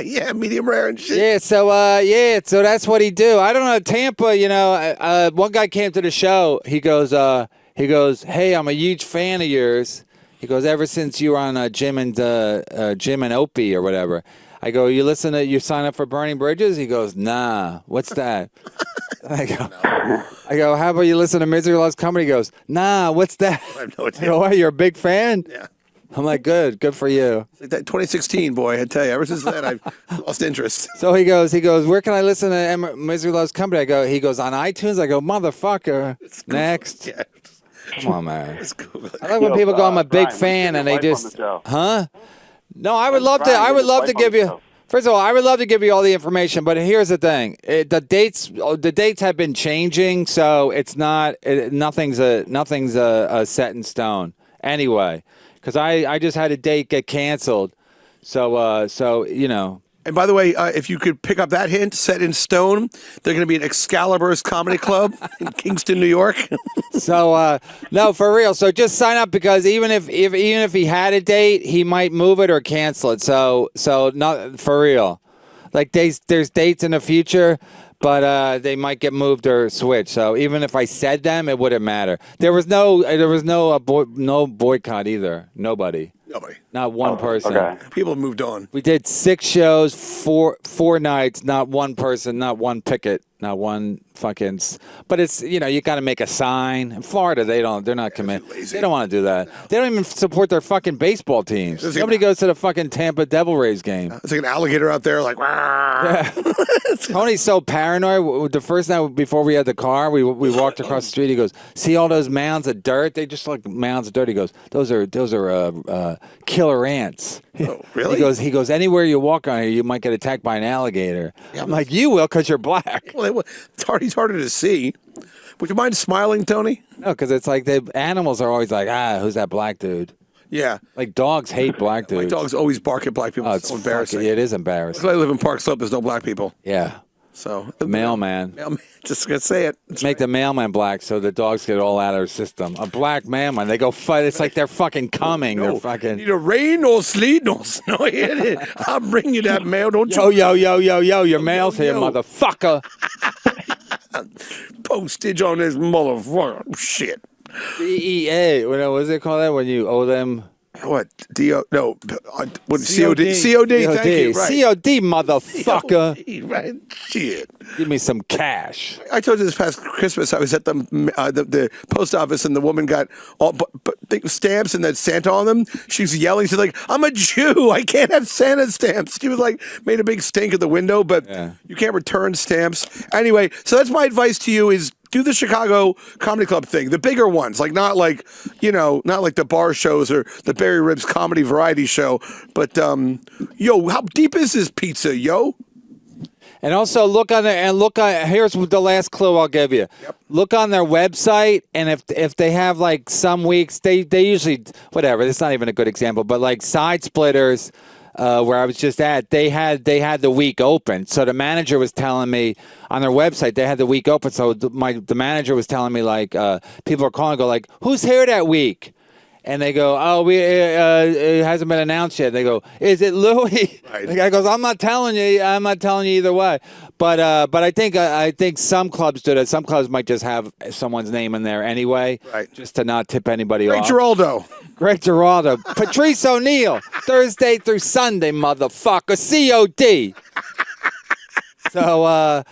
Yeah, medium rare and shit. Yeah, so that's what he do. I don't know, Tampa, one guy came to the show. He goes, "Hey, I'm a huge fan of yours." He goes, "Ever since you were on Jim and Opie or whatever." I go, you sign up for Burning Bridges? He goes, nah, what's that? I go, how about you listen to Misery Loves Company? He goes, nah, what's that? I have no idea. I go, what, you're a big fan? Yeah. I'm like, good for you. Like that 2016, boy, I tell you, ever since then, I've lost interest. So he goes, where can I listen to Misery Loves Company? He goes, on iTunes? I go, motherfucker. Next. Yeah. Come on, man. It's cool. I like when people go, I'm a big Brian, fan, and they get your wife just, on the show. huh? No, I would love to. Brian, I get would his love wife to on give the you. show. First of all, I would love to give you all the information, but here's the thing: the dates have been changing, so it's not. Nothing's set in stone anyway. Because I just had a date get canceled, so you know. And by the way, if you could pick up that hint, set in stone, they're going to be at Excalibur's Comedy Club in Kingston, New York. So no, for real. So just sign up because even if he had a date, he might move it or cancel it. So not for real. Like there's dates in the future, but they might get moved or switched. So even if I said them, it wouldn't matter. There was no boycott either. Nobody. Not one person. Okay. People have moved on. We did 6 shows, four nights, not one person, not one picket, not one fucking. But it's you got to make a sign. In Florida, they're not committed. They don't want to do that. They don't even support their fucking baseball teams. Nobody goes to the fucking Tampa Devil Rays game. It's like an alligator out there, like. Yeah. Tony's so paranoid. The first night before we had the car, we walked across the street. He goes, "See all those mounds of dirt? They just look like mounds of dirt." He goes, "Those are killer ants." Oh, really? He goes. Anywhere you walk on here, you might get attacked by an alligator. Yeah, I'm like, you will, because you're black. Well, he's harder to see. Would you mind smiling, Tony? No, because it's like the animals are always like, who's that black dude? Yeah. Like dogs hate black dudes. My dogs always bark at black people. Oh, it's so embarrassing. it is embarrassing. Because I live in Park Slope, there's no black people. Yeah. So Mailman. Just gonna say it. Make the mailman black so the dogs get all out of their system. A black mailman, they go fight. It's like they're fucking coming. They're fucking. Neither rain nor sleet nor snow. I'll bring you that mail. Don't you? Yo, your mail's here, motherfucker. Postage on this motherfucker. Shit. DEA. What was it called that when you owe them? What? D-O? No. What? COD. COD. Thank you. Right. COD, motherfucker. COD, right. Shit. Give me some cash. I told you this past Christmas I was at the post office and the woman got all stamps and that Santa on them. She was yelling. She's like, "I'm a Jew. I can't have Santa stamps." She was like, made a big stink at the window, but you can't return stamps. Anyway, so that's my advice to you is do the Chicago Comedy Club thing, the bigger ones, like not like the bar shows or the Barry Ribs comedy variety show, but yo, how deep is this pizza, yo? And also look on here's the last clue I'll give you. Yep. Look on their website, and if they have like some weeks, they usually whatever. It's not even a good example, but like Side Splitters, where I was just at, they had the week open. So the manager was telling me on their website they had the week open. So the manager was telling me like people are calling, go like, who's here that week? And they go, oh, it hasn't been announced yet. They go, is it Louis? Right. The guy goes, I'm not telling you either way. But I think some clubs do that. Some clubs might just have someone's name in there anyway, Right. just to not tip anybody Greg off. Giraldo. Greg Giraldo, Patrice O'Neill, Thursday through Sunday, motherfucker, COD. So.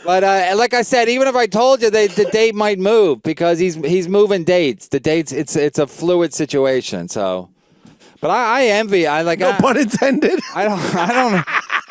But like I said, even if I told you, the date might move because he's moving dates. The dates, it's a fluid situation. So, but I envy. No pun intended.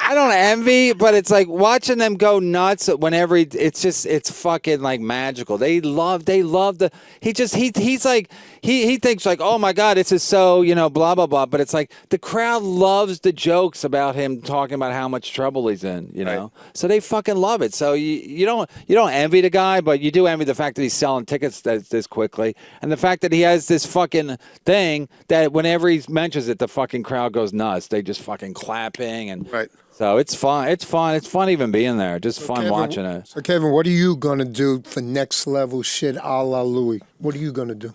I don't envy, but it's like watching them go nuts whenever it's fucking like magical. They love the he thinks like, oh my God, this is so, blah blah blah. But it's like the crowd loves the jokes about him talking about how much trouble he's in, Right. So they fucking love it. So you don't envy the guy, but you do envy the fact that he's selling tickets this quickly, and the fact that he has this fucking thing that whenever he mentions it, the fucking crowd goes nuts. They just fucking clapping and Right. So it's fun. It's fun. It's fun even being there. Just fun Kevin, watching it. So, Kevin, what are you going to do for next level shit a la Louis? What are you going to do?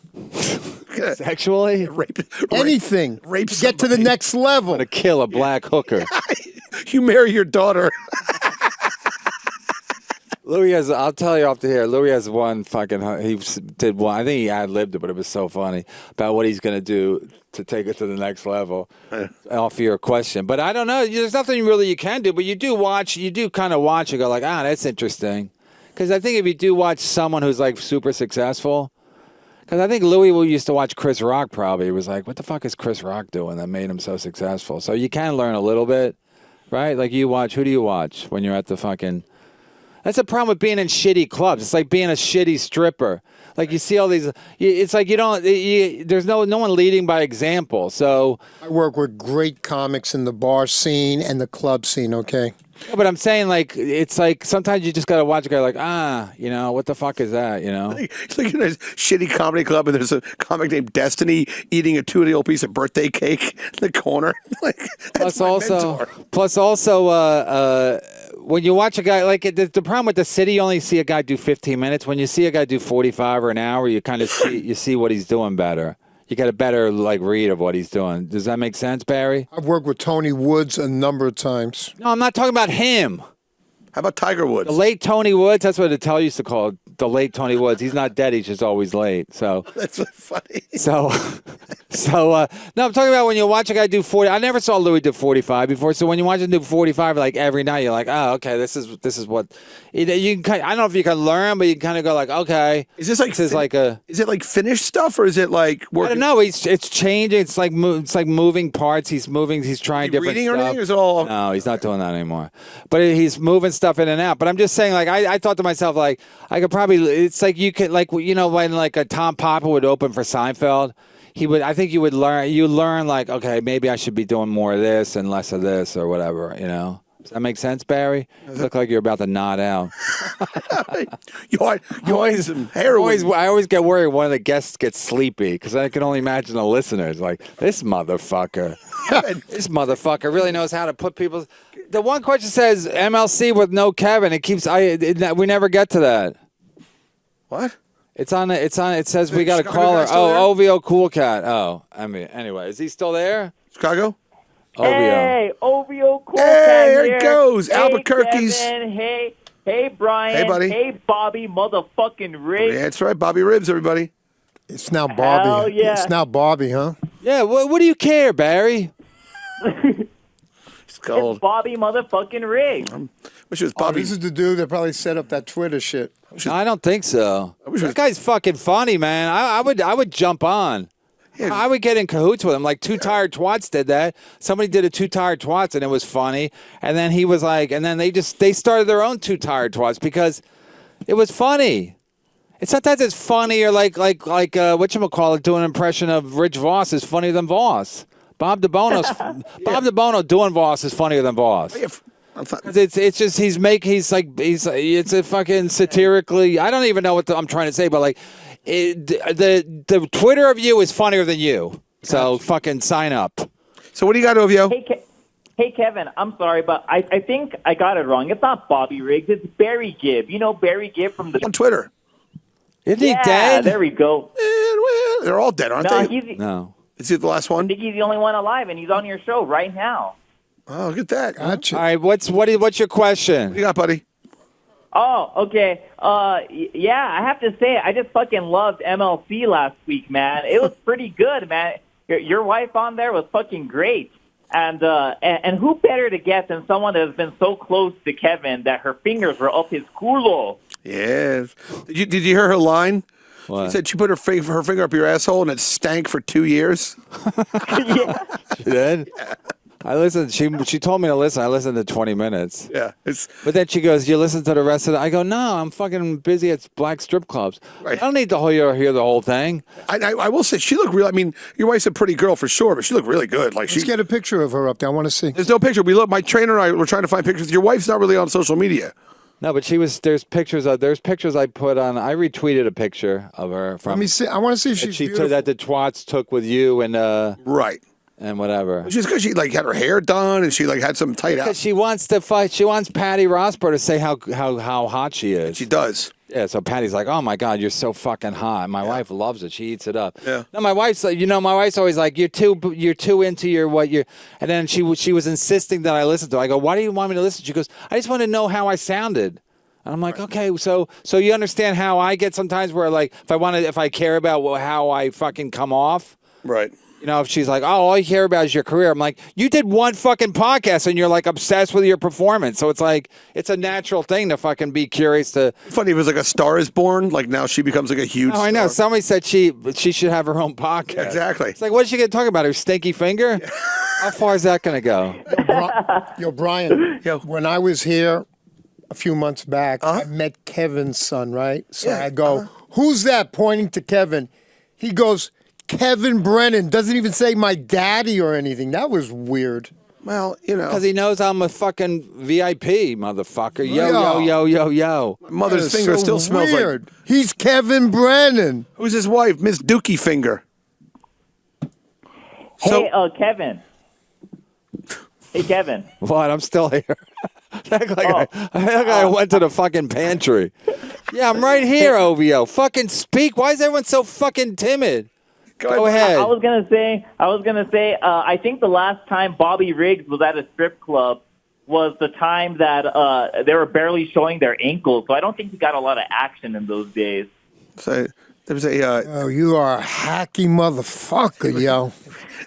Sexually? Rape. Anything. Rape to get to the somebody. next level. To kill a black hooker. You marry your daughter. Louis has, I'll tell you off the here, Louis has one fucking, he did one, I think he ad-libbed it, but it was so funny, about what he's going to do to take it to the next level, off your question. But I don't know, there's nothing really you can do, but you do kind of watch and go like, that's interesting. Because I think if you do watch someone who's like super successful, because I think Louis used to watch Chris Rock probably, he was like, what the fuck is Chris Rock doing that made him so successful? So you can learn a little bit, right? Like you watch, who do you watch when you're at the fucking... That's the problem with being in shitty clubs. It's like being a shitty stripper. Like you see all these, it's like there's no one leading by example. So, I work with great comics in the bar scene and the club scene, okay? yeah, but I'm saying like, it's like sometimes you just got to watch a guy like, what the fuck is that, It's like in a shitty comedy club, and there's a comic named Destiny eating a 2-year-old piece of birthday cake in the corner. Like that's Plus also, when you watch a guy, like the problem with the city, you only see a guy do 15 minutes. When you see a guy do 45 or an hour, you kind of see what he's doing better. You get a better like read of what he's doing. Does that make sense, Barry? I've worked with Tony Woods a number of times. No, I'm not talking about him. How about Tiger Woods? The late Tony Woods. That's what Attell used to call it, the late Tony Woods. He's not dead. He's just always late. So That's so funny. So no, I'm talking about when you watch a guy do 40. I never saw Louis do 45 before. So when you watch him do 45, like every night, you're like, oh, okay, this is what you can. I don't know if you can learn, but you can kind of go like, okay, Is this like Is it like finished stuff, or is it like working? I don't know. It's changing. It's like moving parts. He's moving. He's trying different reading stuff. or anything? Or is it all? No, he's not doing that anymore. But he's moving stuff in and out. But I'm just saying, like, I thought to myself, like, I could probably. It's like you could, like, when like a Tom Popper would open for Seinfeld. I think you would learn. You learn like, okay, maybe I should be doing more of this and less of this or whatever. Does that make sense, Barry? You look like you're about to nod out. you always some heroin. I always get worried one of the guests gets sleepy because I can only imagine the listeners like this motherfucker. This motherfucker really knows how to put people. The one question says MLC with no Kevin. It keeps. We never get to that. What? It says we got a Chicago caller. guy still there? Oh, OVO Cool Cat. Oh, I mean, anyway, is he still there? Chicago? OVO. Hey, OVO Cool Hey, Cat here here. it goes. Hey, Albuquerque's. Kevin. Hey, Brian. Hey, buddy. Hey, Bobby, motherfucking Rick. Yeah, that's right. Bobby Ribs, everybody. It's now Bobby. Hell yeah. It's now Bobby, huh? Yeah. What do you care, Barry? It's called. It's Bobby motherfucking Rick. Wish it was Oh, Bobby. this is the dude that probably set up that Twitter shit. No, I don't think so. wish it was- That guy's fucking funny, man. I would jump on. Yeah. I would get in cahoots with him. Like Two Tired Twats did that. Somebody did a Two Tired Twats and it was funny. And then he was like, and then they started their own Two Tired Twats because it was funny. And sometimes it's funny or like whatchamacallit doing an impression of Rich Voss is funnier than Voss. Bob DeBono doing Voss is funnier than Voss. Yeah, I'm fine. It's just it's a fucking satirically. I don't even know what I'm trying to say, but like the Twitter of you is funnier than you. So fucking sign up. So what do you got, Ovio? Hey, Kevin, I'm sorry, but I think I got it wrong. It's not Bobby Riggs. It's Barry Gibb. You know Barry Gibb from the... On Twitter. Isn't he Yeah, dead? there we go. They're all dead, aren't No, they? No. Is he the last one? I think he's the only one alive, and he's on your show right now. Oh, look at that. Gotcha. All right, what's your question? What you got, buddy? Oh, okay. Yeah, I have to say, I just fucking loved MLC last week, man. It was pretty good, man. Your wife on there was fucking great. And who better to get than someone that has been so close to Kevin that her fingers were up his culo? Yes. Did you hear her line? What? She said she put her finger up your asshole and it stank for 2 years. Yeah. She did? I listened. She told me to listen. I listened to 20 minutes. Yeah. But then she goes, "You listen to the rest of it?" I go, "No, I'm fucking busy at black strip clubs. Right. I don't need to hear the whole thing." I will say she looked real. I mean, your wife's a pretty girl for sure, but she looked really good. Like Let's get a picture of her up there. I want to see. there's no picture. My trainer and I were trying to find pictures. Your wife's not really on social media. No, but she was. There's pictures I put on. I retweeted a picture of her from. Let me see. I want to see if she's beautiful. that the twats took with you and Right. and whatever. Just because she like had her hair done and she like had some tight out. She wants to fight. She wants Patty Rosper to say how hot she is. She does. Yeah, so Patty's like, "Oh my God, you're so fucking hot." My wife loves it. She eats it up. Yeah. No, my wife's like, my wife's always like, "You're too into your what you." And then she was insisting that I listen to. I go, "Why do you want me to listen?" She goes, "I just want to know how I sounded." And I'm like, "Okay, so you understand how I get sometimes where like if I care about how I fucking come off." Right. If she's like, "Oh, all you care about is your career," I'm like, "You did one fucking podcast and you're like obsessed with your performance." So it's like, it's a natural thing to fucking be curious to. Funny, it was like A Star Is Born. Like now she becomes like a huge. Oh, I know. star. Somebody said she should have her own podcast. Yeah, exactly. It's like, what is she going to talk about? Her stinky finger? How far is that going to go? Yo, Brian. Yo. When I was here a few months back, I met Kevin's son, right? So Yeah, I go, "Who's that?" Pointing to Kevin. He goes, "Kevin Brennan." Doesn't even say my daddy or anything. That was weird. Well, Because he knows I'm a fucking VIP, motherfucker. Yo. mother's That is finger so still smells weird. He's Kevin Brennan. Who's his wife? Miss Dookie Finger. Hey, Kevin. Hey, Kevin. What? I'm still here. I went to the fucking pantry. Yeah, I'm right here, OVO. Fucking speak. Why is everyone so fucking timid? Go ahead. I was gonna say. I think the last time Bobby Riggs was at a strip club was the time that they were barely showing their ankles. So I don't think he got a lot of action in those days. So there was a. Oh, you are a hacky motherfucker, yo.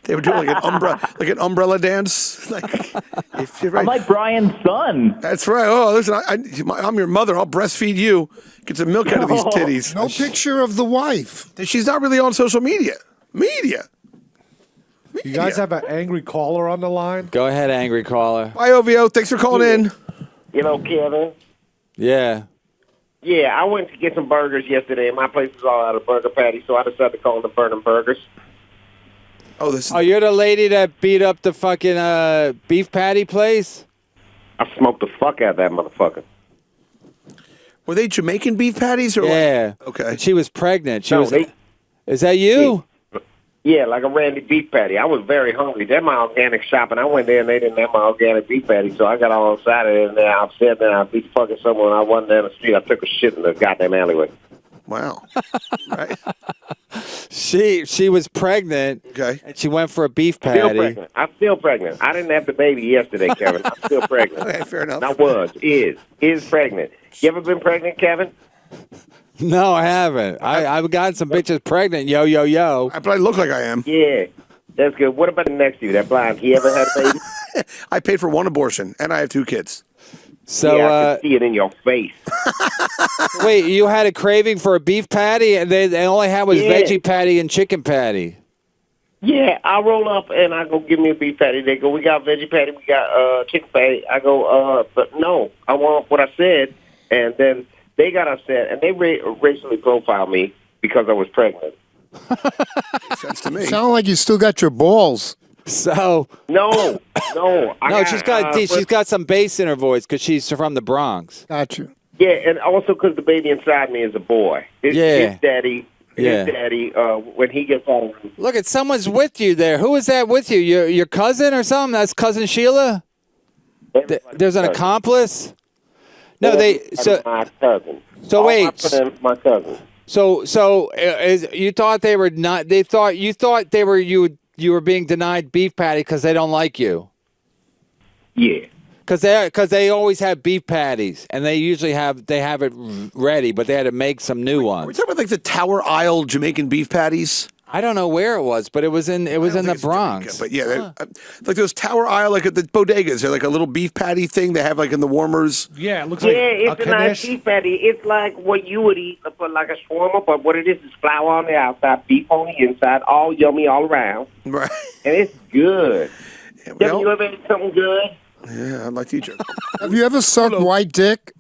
They were doing like an umbrella dance. Like, if you're right. I'm like Brian's son. That's right. Oh, listen, I'm your mother. I'll breastfeed you. Get some milk out of these titties. No picture of the wife. She's not really on social media. You guys have an angry caller on the line? Go ahead, angry caller. Bye, OVO. Thanks for calling in. You know, Kevin. Yeah. Yeah, I went to get some burgers yesterday, and my place was all out of burger patties, so I decided to call them Burning Burgers. Oh, this is. Oh, you're the lady that beat up the fucking beef patty place? I smoked the fuck out of that motherfucker. Were they Jamaican beef patties or Yeah. what? Okay. And she was pregnant. No, Is that you? Yeah, like a Randy beef patty. I was very hungry. They're my organic shop, and I went there and they didn't have my organic beef patty, so I got all excited and then I upset and I beat fucking someone. I wasn't down the street. I took a shit in the goddamn alleyway. Wow. Right. She was pregnant. Okay. And she went for a beef Still patty. pregnant. I'm still pregnant. I didn't have the baby yesterday, Kevin. I'm still pregnant. Okay, fair enough. Is pregnant. You ever been pregnant, Kevin? No, I haven't. I've gotten some bitches pregnant. Yo. But I look like I am. Yeah, that's good. What about the next to you, that blind? He ever had a baby? I paid for one abortion, and I have 2 kids. So, yeah, I can see it in your face. wait, you had a craving for a beef patty, and they only had was Yeah. veggie patty and chicken patty. Yeah, I roll up and I go, give me a beef patty. They go, we got veggie patty, we got chicken patty. I go, but no, I want what I said. And then they got upset, and they racially profiled me because I was pregnant. Makes sense to me. Sound like you still got your balls. So No. she's got some bass in her voice because she's from the Bronx. Got you. Yeah, and also because the baby inside me is a boy. Yeah. His daddy Yeah. his daddy when he gets out of. Look, at someone's with you there. Who is that with you? Your cousin or something? That's cousin Sheila. There's an accomplice. No, my cousin. So wait. My cousin. So you thought they were not? They thought you thought they were you were being denied beef patty because they don't like you. Yeah. Because they always have beef patties, and they usually have it ready, but they had to make some new We're ones. talking about like the Tower Isle Jamaican beef patties. I don't know where it was, but it was in the Bronx. But yeah, like those Tower Isle, like at the bodegas, they're like a little beef patty thing they have like in the warmers. Yeah, it looks Yeah, like it's a nice beef patty. It's like what you would eat for like a shawarma, but what it is flour on the outside, beef on the inside, all yummy all around. Right. And it's good. Yeah, Have you ever ate something good? Yeah, I'd like to eat your. Have you ever sucked white dick?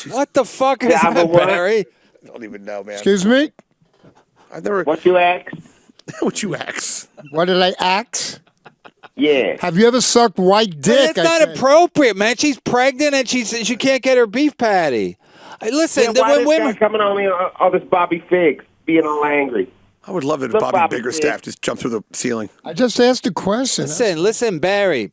What the fuck is Yeah, that, what? Barry? I don't even know, man. Excuse me? I've never. What you ask? What you ask? What did I ask? Yeah. Have you ever sucked white dick? That's not appropriate, man. She's pregnant and she can't get her beef patty. Listen, Why when this women guy coming on me all this Bobby Figs being all angry? I would love it if Look, Bobby Bobby Biggerstaff Figs. just jumped through the ceiling. I just asked a question. listen, Barry.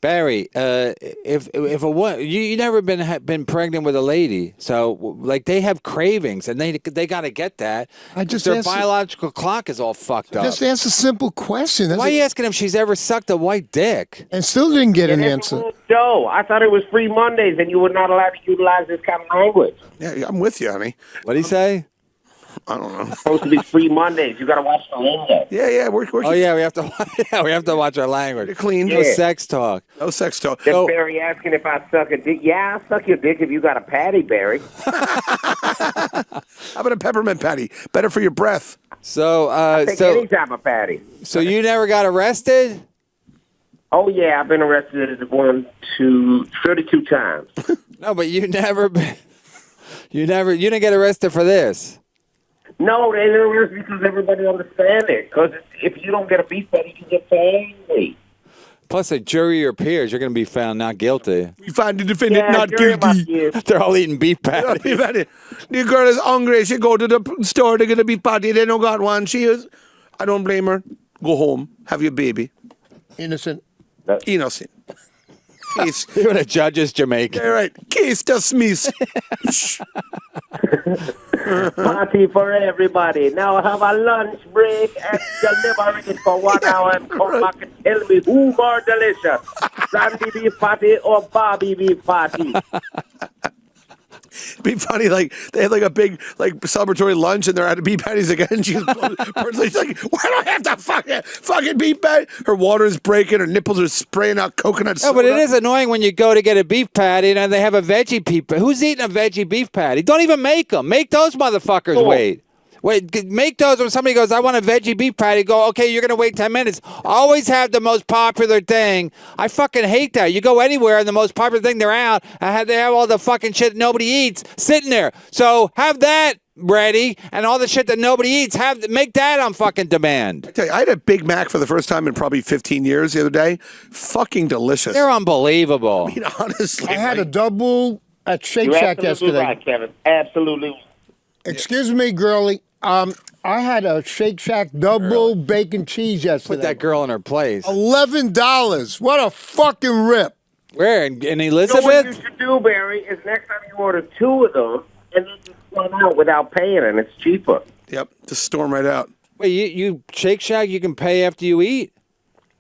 If a woman, you never been pregnant with a lady, so like they have cravings and they got to get that. I just their asked- biological clock is all fucked up. Just ask a simple question. That's Why are you asking if she's ever sucked a white dick? And still didn't get an That's answer. a show. I thought it was Free Mondays and you were not allowed to utilize this kind of language. Yeah, I'm with you, honey. What'd he say? I don't know. It's supposed to be Free Mondays. You got to watch the lingo. Yeah, we're Oh yeah, we have to. Yeah, we have to watch our language. clean. No Yeah. sex talk. No sex talk. Then So- Barry asking if I suck a dick. Yeah, I'll suck your dick if you got a patty, Barry. How about a peppermint patty? Better for your breath. So, Take any type of patty. so you never got arrested? Oh, yeah, I've been arrested 32 times. No, but you didn't get arrested for this. No, they didn't arrest me because everybody understands it. Because if you don't get a beef patty, you can get angry. Plus, a jury or peers, you're going to be found not guilty. We find the defendant Yeah, not jury about guilty. you. They're all eating beef patties. The girl is hungry. She go to the store to get a beef patty. They don't got one. She is. I don't blame her. Go home. Have your baby. Innocent. Innocent. Case. You're the judge's Jamaican. All right. Case dismissed. Party for everybody. Now have a lunch break and deliver it for 1 hour and come back and tell me who more delicious, Sandy beef patty or Bobby beef patty. Be funny, like they had like a big like celebratory lunch and they're out of beef patties again. She's like, why do I have to fucking beef patty? Her water is breaking. Her nipples are spraying out coconut No, soda. but it is annoying when you go to get a beef patty and they have a veggie beef. Who's eating a veggie beef patty? Don't even make them. Make those motherfuckers wait. Make those when somebody goes, I want a veggie beef patty. Go, okay, you're going to wait 10 minutes. Always have the most popular thing. I fucking hate that. You go anywhere and the most popular thing they're out, they have all the fucking shit nobody eats sitting there. So have that ready and all the shit that nobody eats, make that on fucking demand. I tell you, I had a Big Mac for the first time in probably 15 years the other day. Fucking delicious. They're unbelievable. I mean, honestly. I had a double at Shake You're Shack absolutely yesterday. right, Kevin. Absolutely. Excuse me, girlie. I had a Shake Shack double bacon cheese yesterday. Put that girl in her place. $11. What a fucking rip. Where? In You know what you Elizabeth? should do, Barry, is next time you order 2 of them and then just run out without paying, and it's cheaper. Yep, just storm right out. Wait, you Shake Shack, you can pay after you eat?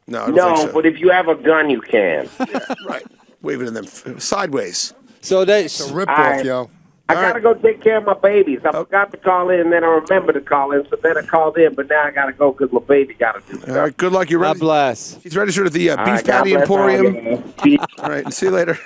No, I don't No, think so. but if you have a gun, you can. Yeah, right. Wave it in them sideways. So It's a rip off, I- yo. I gotta go take care of my babies. I forgot to call in, and then I remembered to call in, so then I called in, but now I gotta go because my baby gotta do stuff. All right, good luck. You're God ready. bless. He's registered at the All Beef right, God Patty bless all Emporium. y'all. All right, see you later.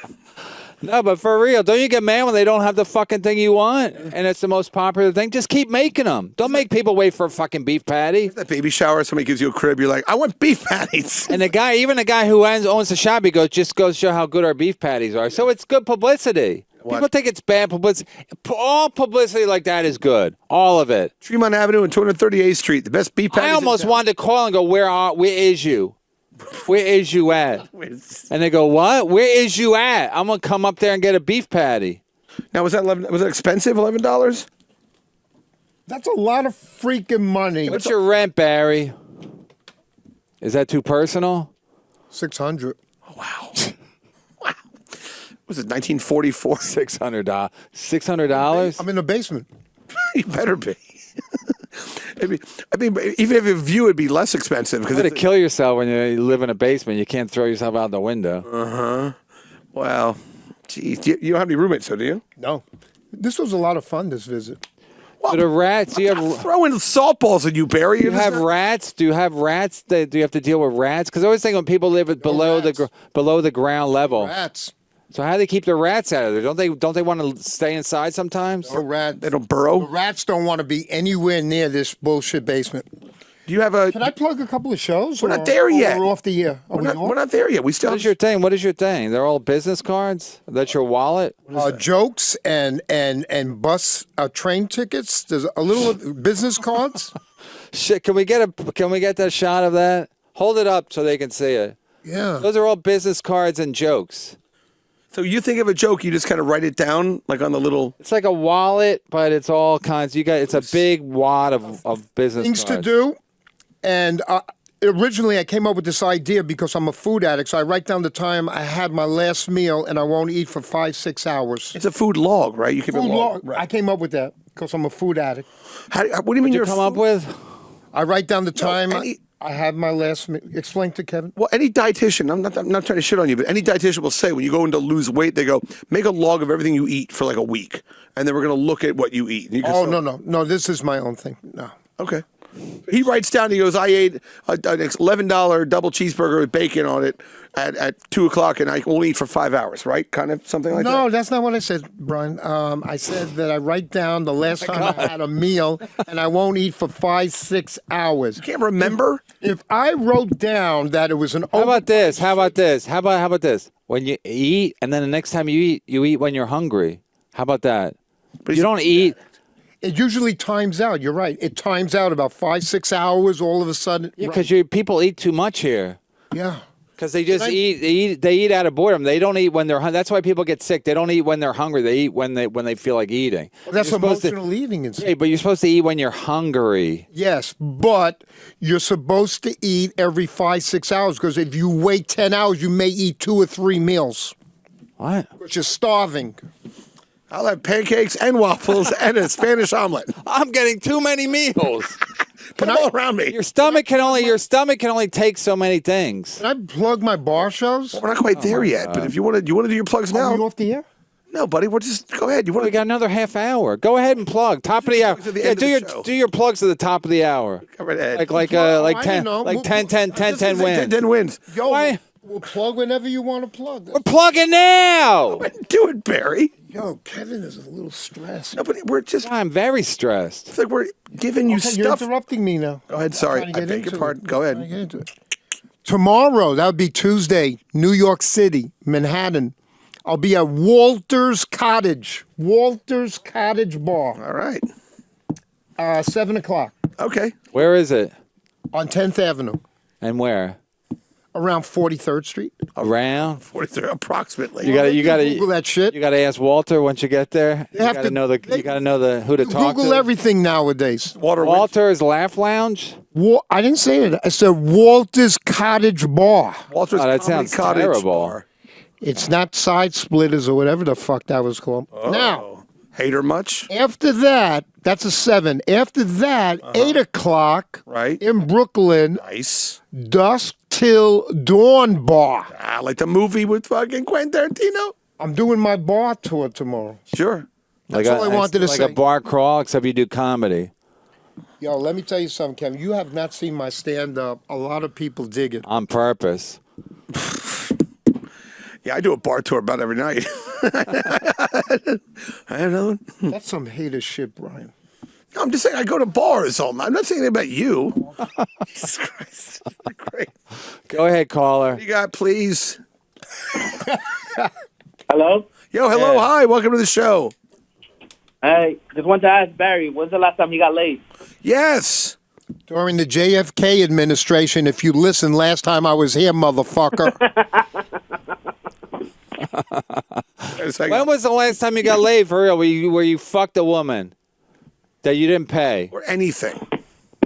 No, but for real, don't you get mad when they don't have the fucking thing you want and it's the most popular thing? Just keep making them. Don't make people wait for a fucking beef patty. That baby shower, somebody gives you a crib, you're like, I want beef patties. And even the guy who owns the shop, he goes, just goes to show how good our beef patties are. So it's good publicity. What? People think it's bad publicity. All publicity like that is good. All of it. Tremont Avenue and 238th Street, the best beef patties. I almost wanted to call and go, where is you? Where is you at? And they go, what? Where is you at? I'm going to come up there and get a beef patty. Now, was that expensive, $11? That's a lot of freaking money. What's your rent, Barry? Is that too personal? 600. Wow. Wow. Was it 1944? $600. $600? I'm in the basement. You better be. I mean, even if you view, it'd be less expensive. You're going to kill yourself when you live in a basement. You can't throw yourself out the window. Well, geez. You don't have any roommates, so do you? No. This was a lot of fun, this visit. So the rats, do you have... Throwing softballs at you, Barry. You have rats? Do you have rats? Do you have to deal with rats? Because I always think when people live at below the ground level. Rats. So how do they keep the rats out of there? Don't they want to stay inside sometimes? No rats. They don't burrow. The rats don't want to be anywhere near this bullshit basement. Do you have a? Can I plug a couple of shows? We're not there yet. We're off the air. We're not there yet. We still. What is your thing? What is your thing? They're all business cards? That's your wallet? Jokes and bus train tickets. There's a little business cards. Shit, can we get that shot of that? Hold it up so they can see it. Yeah. Those are all business cards and jokes. So you think of a joke, you just kind of write it down, like on the little. It's like a wallet, but it's all kinds. It's a big wad of business Things cards. to do. And originally I came up with this idea because I'm a food addict. So I write down the time I had my last meal and I won't eat for 5-6 hours. It's a food log, right? You keep Food a log. log. I came up with that because I'm a food addict. What do you mean Did you you're come up with? I write down the time I had my last meal. Explain to Kevin. Well, any dietitian, I'm not trying to shit on you, but any dietitian will say when you go in to lose weight, they go, make a log of everything you eat for like a week. And then we're going to look at what you eat. And you can No, this is my own thing. No. Okay. He writes down, he goes, I ate an $11 double cheeseburger with bacon on it at 2 o'clock and I only eat for 5 hours, right? Kind of something like that? No, that's not what I said, Brian. I said that I write down the last time I had a meal and I won't eat for 5-6 hours. You can't remember? If I wrote down that it was an How about this? How about this? When you eat and then the next time you eat when you're hungry. How about that? But you don't eat. It usually times out. You're right. It times out about 5-6 hours all of a sudden. Yeah, because people eat too much here. Yeah. Because they just eat. They eat out of boredom. They don't eat when they're hungry. That's why people get sick. They don't eat when they're hungry. They eat when they feel like eating. Well, that's emotional eating. Yeah, but you're supposed to eat when you're hungry. Yes, but you're supposed to eat every 5-6 hours because if you wait 10 hours, you may eat 2 or 3 meals. What? Because you're starving. I'll have pancakes and waffles and a Spanish omelet. I'm getting too many meals. Put them all around me. Your stomach can only take so many things. Can I plug my bar shows? We're not quite there yet, but if you want to do your plugs now. Are we off the air? No, buddy, we'll just go ahead. You want We got another half hour. Go ahead and plug. Top of the hour. to the Yeah, end of the show. do your plugs at the top of the hour. Go right ahead. Like I 10 know. like 10 10 wins. wins. Yo, Why? we'll plug whenever you want to plug. We're plugging now. Do it, Barry. Yo, Kevin is a little stressed. No, but we're just. I'm very stressed. It's like we're giving you Okay, you're stuff. interrupting me now. Go ahead. Sorry, I'm trying to I get beg your into pardon. it. Go I'm trying to ahead. get into it. Tomorrow, that would be Tuesday, New York City, Manhattan. I'll be at Walter's Cottage. Walter's Cottage Bar. All right. 7 o'clock Okay. Where is it? on 10th Avenue, And where? around 43rd Street. Around? 43 approximately. You gotta Google that shit. You gotta ask Walter once you get there. You have gotta to- know who to talk Google to. everything nowadays. Walter's Laugh Lounge. I didn't say it. I said Walter's Cottage Bar. Walter's Oh, that Comedy sounds Cottage terrible. Bar. It's not Side Splitters or whatever the fuck that was called. Now, Hater much? after that, that's a 7. After that, 8 o'clock Right. in Brooklyn, Nice. Dusk Till Dawn Bar. Like the movie with fucking Quentin Tarantino. I'm doing my bar tour tomorrow. Sure. That's all I wanted to like say. a bar crawl, except you do comedy. Yo, let me tell you something, Kevin. You have not seen my stand-up. A lot of people dig it. On purpose. Yeah, I do a bar tour about every night. I don't know. That's some hater shit, Brian. No, I'm just saying I go to bars all night. I'm not saying anything about you. Jesus Christ. Great. Go ahead, caller. What you got, please? Hello? Yo, hello, Yeah. hi. Welcome to the show. Hey, just want to ask Barry, when's the last time you got laid? Yes. During the JFK administration, if you listened last time I was here, motherfucker. Wait a second. When was the last time you got laid for real? Where you fucked a woman? that you didn't pay. or anything.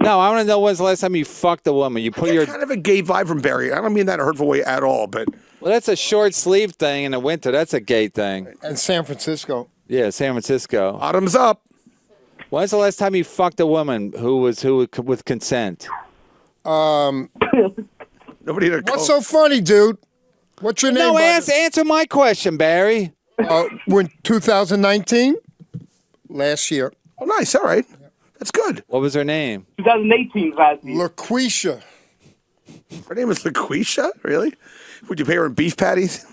No, I want to know when's the last time you fucked a woman. You put your Kind of a gay vibe from Barry. I don't mean that in a hurtful way at all, but well, that's a short sleeve thing in the winter. That's a gay thing. And San Francisco. Yeah, San Francisco. bottoms up. When's the last time you fucked a woman who with consent? Nobody to What's so funny, dude? What's your name? No, brother? answer my question, Barry. We're in 2019. Last year. Oh, nice. All right. That's good. What was her name? 2018 last year. LaQuisha. Her name is LaQuisha? Really? Would you pay her in beef patties?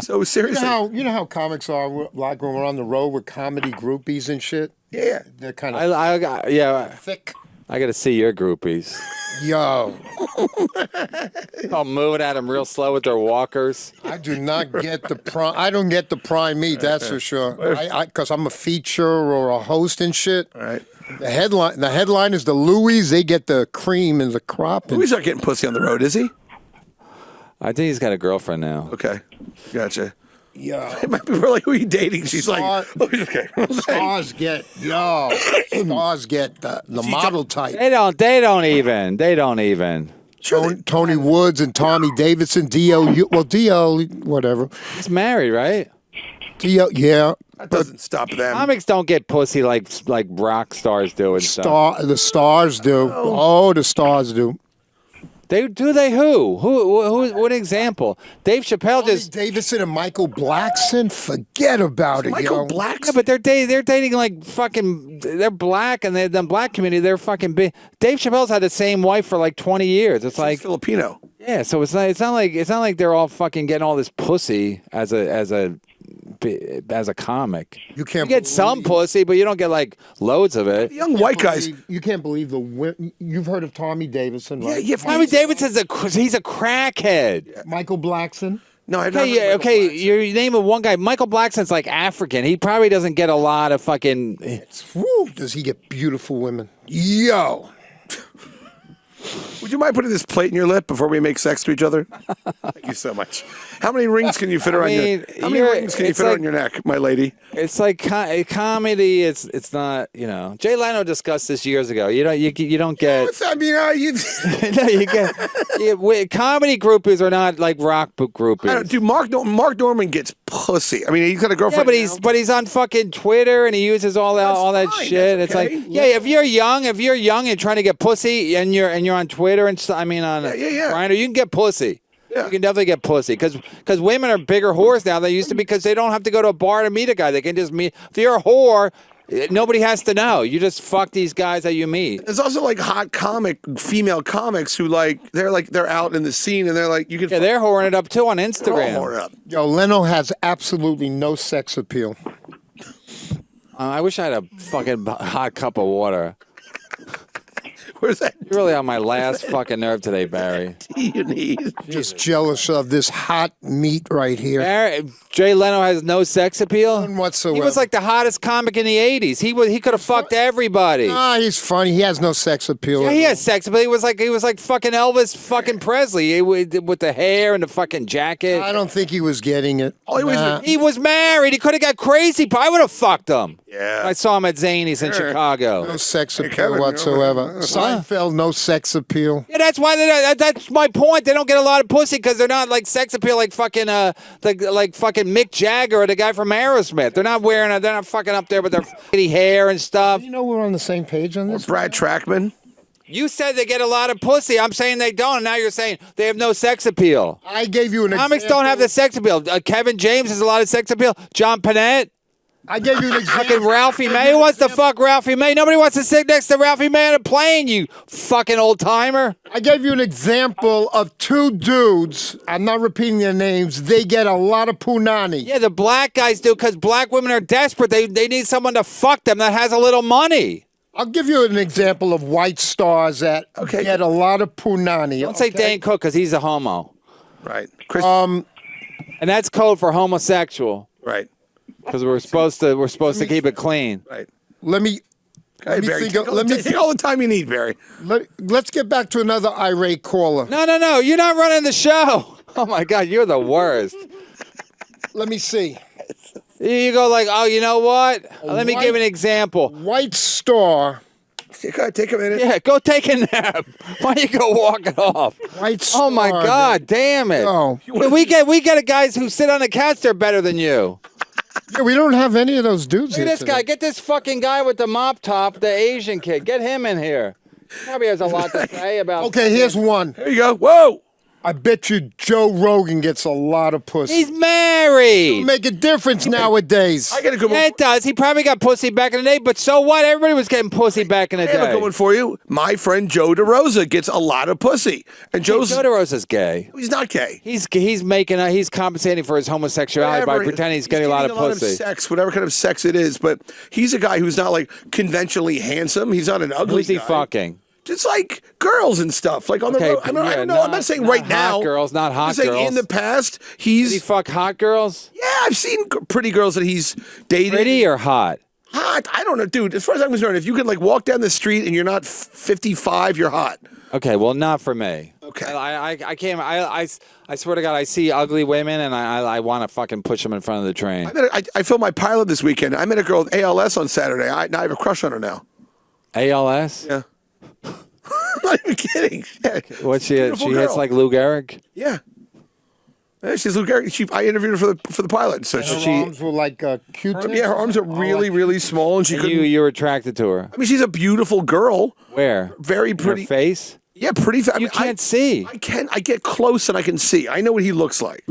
So seriously. You know how comics are like when we're on the road with comedy groupies and shit? Yeah. They're kind of Yeah, thick. I got to see your groupies. Yo, I'll moving at them real slow with their walkers. I do not get the prime. I don't get the prime meat, that's for sure. Because I'm a feature or a host and shit. All right. The headline is the Louis. They get the cream and the crop. Louis not getting pussy on the road, is he? I think he's got a girlfriend now. Okay. Gotcha. Yo, It might be really who are you dating? She's Star- like, oh, okay. stars get the model type. They don't even. Tony Woods and Tommy Davidson, D.O., whatever. He's married, right? D.O., yeah. That doesn't stop them. Comics don't get pussy like rock stars do and stuff. The stars do. Oh, the stars do. They who? What example? Dave Chappelle Tommy just Davidson and Michael Blackson, forget about it, Michael yo. Blackson? yeah, but they're dating like fucking. They're black and the black community. They're fucking big. Dave Chappelle's had the same wife for like 20 years. It's like Filipino. yeah. So it's not like they're all fucking getting all this pussy as a comic. You can't get some pussy, but you don't get like loads of it. Young white guys. You can't believe you've heard of Tommy Davidson, right? Yeah. Tommy Davidson's he's a crackhead. Michael Blackson. No, I don't. Okay, you're naming one guy. Michael Blackson's like African. He probably doesn't get a lot of fucking. Woo, does he get beautiful women? Yo. Would you mind putting this plate in your lip before we make sex to each other? Thank you so much. How many rings can you fit around your? How many rings can you fit on your neck, my lady? It's like comedy. It's not. Jay Leno discussed this years ago. You don't get. I mean, you. No, you get. Comedy groupies are not like rock groupies. Dude, Mark Norman gets pussy. I mean, he's got a Yeah, girlfriend. but he's on fucking Twitter and he uses all that fine. shit. That's It's like, okay. yeah, if you're young and trying to get pussy and you're on Twitter and stuff, I mean on Grindr, you can get pussy. Yeah. You can definitely get pussy because women are bigger whores now than they used to because they don't have to go to a bar to meet a guy. They can just meet. If you're a whore, nobody has to know. You just fuck these guys that you meet. There's also like hot female comics who they're out in the scene and they're like you can. Yeah, they're whoring it up too on they're all Instagram. whoring up. Yo, Leno has absolutely no sex appeal. I wish I had a fucking hot cup of water. Where's that? You're really on my last fucking nerve today, Barry. tea you need? Just jealous of this hot meat right here. Jay Leno has no sex appeal? None whatsoever. He was like the hottest comic in the 80s. He could have fucked everybody. He's funny. He has no sex appeal. Yeah, he has sex appeal. He was like fucking Elvis fucking Presley with the hair and the fucking jacket. I don't think he was getting it. He was married. He could have got crazy. I would have fucked him. Yeah. I saw him at Zany's in Chicago. No sex appeal Kevin, whatsoever. Seinfeld, no sex appeal. Yeah, that's why. That's my point. They don't get a lot of pussy because they're not like sex appeal like fucking like fucking Mick Jagger or the guy from Aerosmith. They're not wearing. They're not fucking up there with their shitty hair and stuff. You know we're on the same page on this. Brad Trackman. You said they get a lot of pussy. I'm saying they don't. And now you're saying they have no sex appeal. I gave you an Comics example. don't have the sex appeal. Kevin James has a lot of sex appeal. John Panette. I gave you an example. Fucking Ralphie May. Who wants to fuck Ralphie May? Nobody wants to sit next to Ralphie May on a plane, you fucking old timer. I gave you an example of two dudes. I'm not repeating their names. They get a lot of punani. Yeah, the black guys do because black women are desperate. They need someone to fuck them that has a little money. I'll give you an example of white stars that get a lot of punani. Don't say Dane Cook because he's a homo. Right. And that's code for homosexual. Right. Because we're supposed to keep it clean. Right. Let me Barry, think. take all the time you need, Barry. Let's get back to another irate caller. No. You're not running the show. Oh my God, you're the worst. Let me see. You go like, oh, you know what? Let me give an example. White Star. Take a minute. Yeah, go take a nap. Why don't you go walk it off? White Star. Oh my God, damn it! No. We get guys who sit on the couch. They're better than you. Yeah, we don't have any of those dudes Look at here this guy. today. Get this fucking guy with the mop top, the Asian kid. Get him in here. Probably has a lot to say about. Okay, here's one. There you go. Whoa. I bet you Joe Rogan gets a lot of pussy. He's married. Make a difference nowadays. I got a good one. Yeah, it does. He probably got pussy back in the day, but so what? Everybody was getting pussy back in the I have a day. good one for you. My friend Joe DeRosa gets a lot of pussy, and Joe's Joe DeRosa's gay. he's not gay. He's compensating for his homosexuality by Whatever. pretending he's getting a lot of pussy. Sex, whatever kind of sex it is. But he's a guy who's not like conventionally handsome. He's not an ugly Who's he guy. fucking? Just like girls and stuff, like on Okay, the road. I mean, I yeah, don't know. I'm not saying right hot now. girls, not hot I'm saying girls. in the past, Did he he's fuck hot girls? yeah. I've seen pretty girls that he's dated. Pretty or hot? hot? I don't know, dude. As far as I'm concerned, if you can like walk down the street and you're not 55, you're hot. Okay, well, not for me. Okay. I can't. I swear to God, I see ugly women and I want to fucking push them in front of the train. I filmed my pilot this weekend. I met a girl with ALS on Saturday. Now I have a crush on her now. ALS? Yeah. I'm not even kidding. Yeah. What she Beautiful hits girl. like Lou Gehrig? Yeah. Yeah, she's Lou Gehrig. I interviewed her for the pilot. So Her arms were like Q-tips. yeah, her arms are really, really small, and she And couldn't. you were attracted to her? I mean, she's a beautiful girl. Where? Very Her pretty. face? Yeah, pretty. I You mean, can't see. I can. I get close and I can see. I know what he looks like.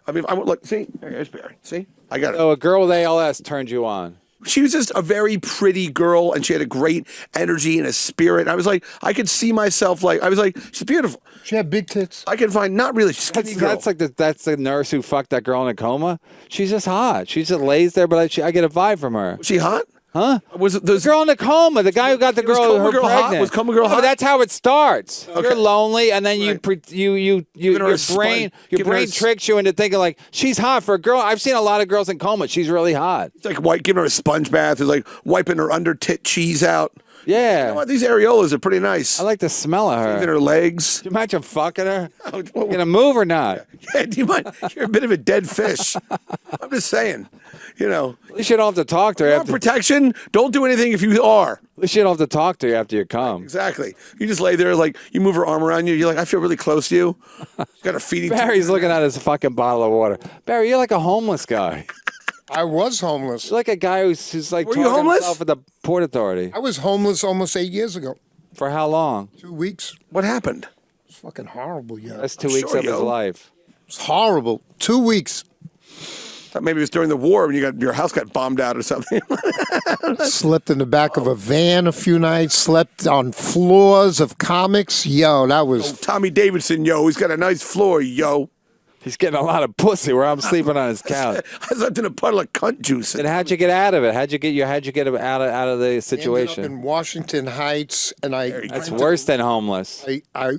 I mean, I would look. See, there's Barry. See, I got it. So a girl with ALS turned you on. She was just a very pretty girl, and she had a great energy and a spirit. I was like, I could see myself like. I was like, she's beautiful. She had big tits. I can find not really. She's a skinny girl. That's the nurse who fucked that girl in a coma. She's just hot. She just lays there, but I get a vibe from her. Was she hot? Huh? Was it The girl in the coma, the guy who got the Was girl, Coma her Girl hot? pregnant. Was Coma Girl No, but hot? that's how it starts. Okay. You're lonely, and then Right. your Giving her a brain sponge- your giving her brain a- tricks you into thinking like she's hot for a girl. I've seen a lot of girls in coma. She's really hot. It's like giving her a sponge bath. It's like wiping her under tit cheese out. Yeah, You know what? These areolas are pretty nice. I like the smell of Even her. her legs. Can you imagine fucking her? Oh, Gonna move or not? Yeah, do you mind? You're a bit of a dead fish. I'm just saying. You know, At least you don't have to talk to her. you want After, protection. Don't do anything if you are. at least you don't have to talk to her after you come. Exactly. You just lay there, like you move her arm around you. You're like, I feel really close to you. You got a feeding. Barry's looking at his fucking bottle of water. Barry, you're like a homeless guy. I was homeless. You're like a guy who's like Were you talking homeless? himself at the Port Authority. I was homeless almost 8 years ago. For how long? 2 weeks. What happened? It's fucking horrible, yo. That's 2 I'm weeks sure, of his yo. life. It's horrible. 2 weeks. Thought maybe it was during the war when your house got bombed out or something. Slept in the back of a van a few nights. Slept on floors of comics. Yo, that was. Tommy Davidson, yo, he's got a nice floor, yo. He's getting a lot of pussy where I'm sleeping on his couch. I slept in a puddle of cunt juice. And how'd you get out of it? How'd you get out of the Ended up situation? in Washington Heights, and That's worse than homeless. I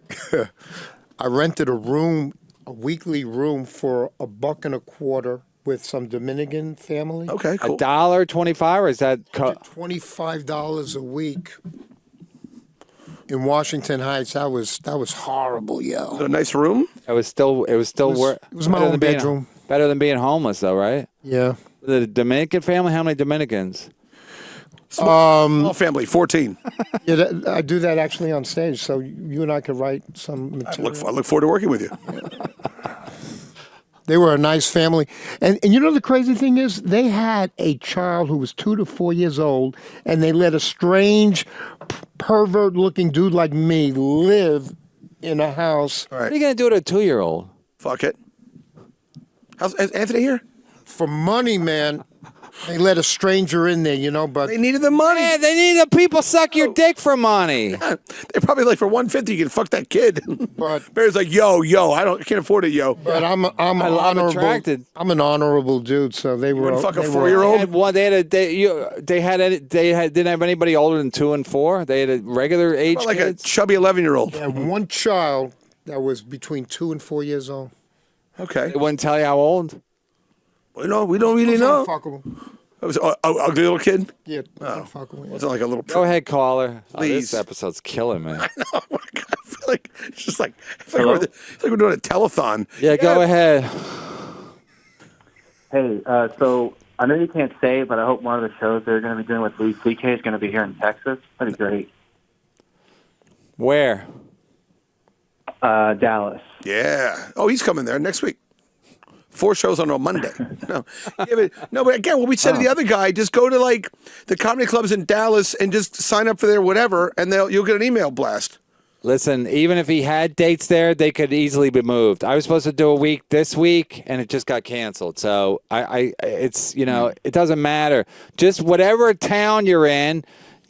I rented a weekly room for $1.25 with some Dominican family. Okay, cool. $1.25 or is that? $25 a week in Washington Heights. That was horrible, yo. A nice room. It was still worse. It was my own bedroom. Better than being homeless, though, right? Yeah. The Dominican family. How many Dominicans? Small family, 14. Yeah, I do that actually on stage, so you and I could write some I material. look forward to working with you. They were a nice family. And you know the crazy thing is, they had a child who was 2 to 4 years old, and they let a strange, pervert-looking dude like me live in a house All What are right, you gonna do to a 2-year-old? fuck it. Is Anthony here? for money, man. They let a stranger in there, you know, but They needed the money. Man, they need the people suck your dick for money. They're probably like for 150 you can fuck that kid. But- Barry's like, yo, I can't afford it, yo. but I'm honorable. attracted. I'm an honorable dude, so they were. wouldn't fuck a they were- 4-year-old? They didn't have anybody older than 2 and 4. They had a regular age Like a kids. chubby 11-year-old. They had one child that was between 2 and 4 years old. Okay. They wouldn't tell you how old. We don't really know. Unfuckable. It was an ugly little kid. Yeah, unfuckable. Wasn't like a little. Go ahead, caller. Oh, Please. this episode's killing me. Oh my god! I feel like it's just like it's like we're doing a telethon. Yeah, go ahead. Hey, so I know you can't say, but I hope one of the shows they're going to be doing with Louis C.K. is going to be here in Texas. That'd be great. Where? Dallas. Yeah. Oh, he's coming there next week. 4 shows on a Monday. But again, what we said to the other guy, just go to like the comedy clubs in Dallas and just sign up for their whatever, and you'll get an email blast. Listen, even if he had dates there, they could easily be moved. I was supposed to do a week this week, and it just got canceled. So it's it doesn't matter. Just whatever town you're in,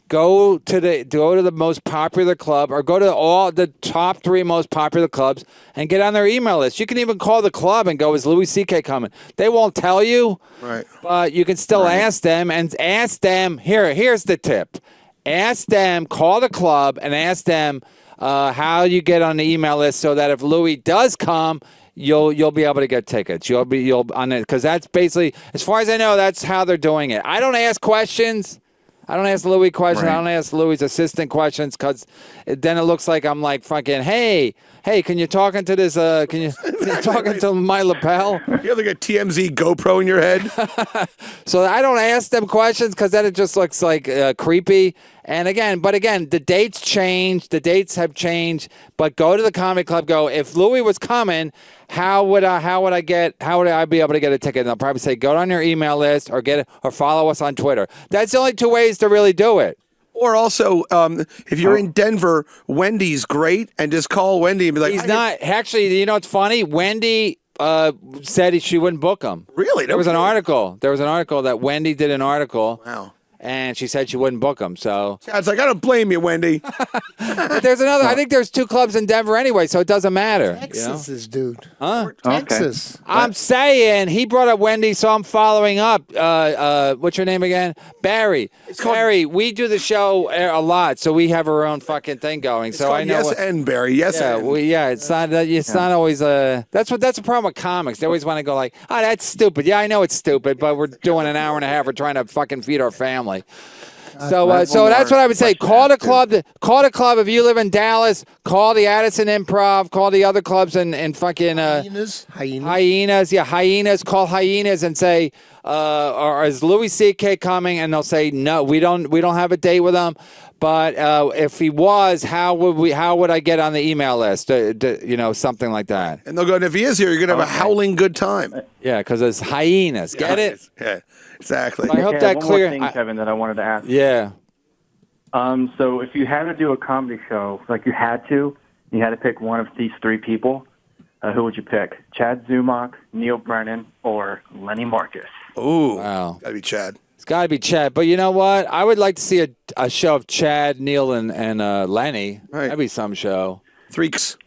go to the most popular club, or go to all the top 3 most popular clubs and get on their email list. You can even call the club and go, "Is Louis C.K. coming?" They won't tell you, right? But you can still ask them and ask them. Here's the tip: ask them, call the club and ask them. How you get on the email list so that if Louis does come, you'll be able to get tickets. You'll on it, because that's basically, as far as I know, that's how they're doing it. I don't ask questions. I don't ask Louis questions. Right. I don't ask Louis' assistant questions, because then it looks like I'm like fucking, hey, can you talk into this? Can you talk into my lapel? You have like a TMZ GoPro in your head. So I don't ask them questions, because then it just looks like creepy. And again, the dates change. The dates have changed. But go to the comedy club. Go, if Louis was coming, how would I be able to get a ticket? And they'll probably say, go on your email list or follow us on Twitter. That's the only 2 ways to really do it. Or also, if you're in Denver, Wendy's great, and just call Wendy and be like, he's not. Actually, you know what's funny? Wendy said she wouldn't book him. Really? There was an article. That Wendy did an article. Wow. And she said she wouldn't book him. So Chad's like, I don't blame you, Wendy. But there's another. I think there's 2 clubs in Denver anyway, so it doesn't matter. Texas is, dude. Huh? Texas. I'm saying he brought up Wendy, so I'm following up. What's your name again? Barry. Barry. We do the show a lot, so we have our own fucking thing going. It's so I know. Yes, and Barry. Yes, yeah, and. It's not. It's not always. That's the problem with comics. They always want to go like, oh, that's stupid. Yeah, I know it's stupid, but we're doing an hour and a half. We're trying to fucking feed our family. So that's what I would say. Call the club. Call the club if you live in Dallas. Call the Addison Improv. Call the other clubs in fucking Hyenas. Yeah, Hyenas. Call Hyenas and say, or is Louis C.K. coming? And they'll say, no, we don't have a date with him. But if he was, how would I get on the email list? Something like that. And they'll go, and if he is here, you're gonna have a howling good time. Yeah, because it's Hyenas. Get it? Yeah. Exactly. I hope that one clear. More thing, Kevin, that I wanted to ask. Yeah. So if you had to do a comedy show, like you had to pick one of these 3 people, who would you pick? Chad Zumach, Neil Brennan, or Lenny Marcus? Ooh, wow, gotta be Chad. It's gotta be Chad. But you know what? I would like to see a show of Chad, Neil, and Lenny. Right. That'd be some show. 3x.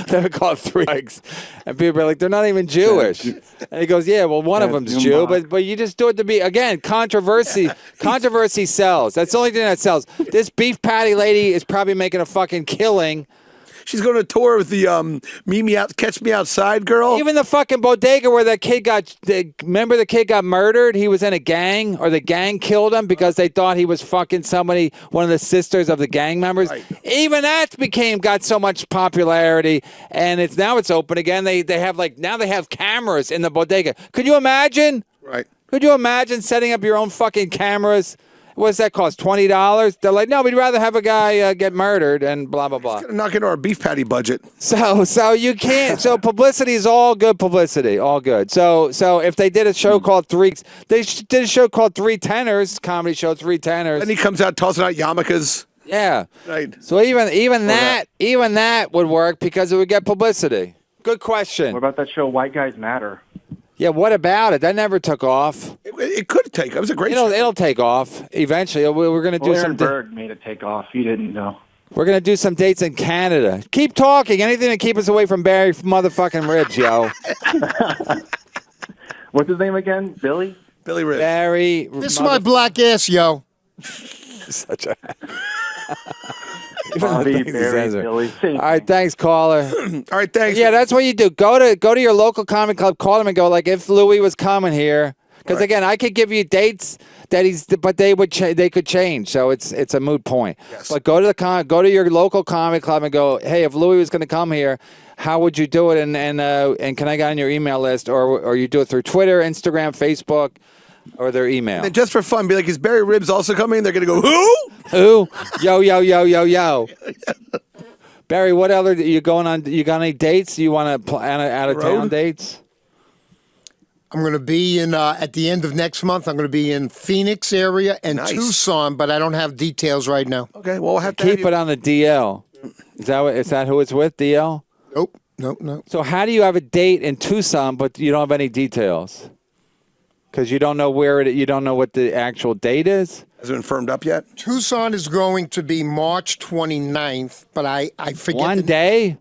They would call it 3x. And people are like, they're not even Jewish. And he goes, yeah, well, one of them's Jew, but you just do it to be, again, controversy. Controversy sells. That's the only thing that sells. This beef patty lady is probably making a fucking killing. She's going to tour with the Meet Me Out, Catch Me Outside girl. Even the fucking bodega where that kid remember the kid got murdered? He was in a gang, or the gang killed him because they thought he was fucking somebody, one of the sisters of the gang members. Right. Even that got so much popularity, and now it's open again. They have cameras in the bodega. Could you imagine? Right. Could you imagine setting up your own fucking cameras? What does that cost? $20? They're like, no, we'd rather have a guy get murdered and blah, blah, blah. It's gonna knock into our beef patty budget. So you can't. So publicity is all good publicity, all good. So if they did a show called did a show called 3 Tenors, comedy show 3 Tenors. And he comes out tossing out yarmulkes. Yeah. Right. So even that would work because it would get publicity. Good question. What about that show White Guys Matter? Yeah, what about it? That never took off. It could take. It was a great show. It'll take off eventually. We're going to do some. Berg made it take off. You didn't know. We're going to do some dates in Canada. Keep talking. Anything to keep us away from Barry motherfucking Ribs, yo. What's his name again? Billy? Billy Ribs. Barry. This is my black ass, yo. Such a... Bobby, Barry, Billy. All right, thanks, caller. All right, thanks. Yeah, that's what you do. Go to your local comic club, call them and go, like, if Louis was coming here. Because again, I could give you dates that but they could change. So it's a moot point. Yes. But go to your local comedy club and go, hey, if Louis was going to come here, how would you do it? And can I get on your email list, or you do it through Twitter, Instagram, Facebook, or their email? And just for fun, be like, is Barry Ribs also coming? They're gonna go, who? Who? Yo. Barry, what other you going on? You got any dates? You want to out of town dates? I'm going to be in at the end of next month. I'm going to be in Phoenix area and Nice. Tucson, but I don't have details right now. Okay, well, we'll have to Keep have it on the DL. Is that who it's with? DL. Nope. So how do you have a date in Tucson, but you don't have any details? Because you don't know you don't know what the actual date is? Has it been firmed up yet? Tucson is going to be March 29th, but I forget. One day?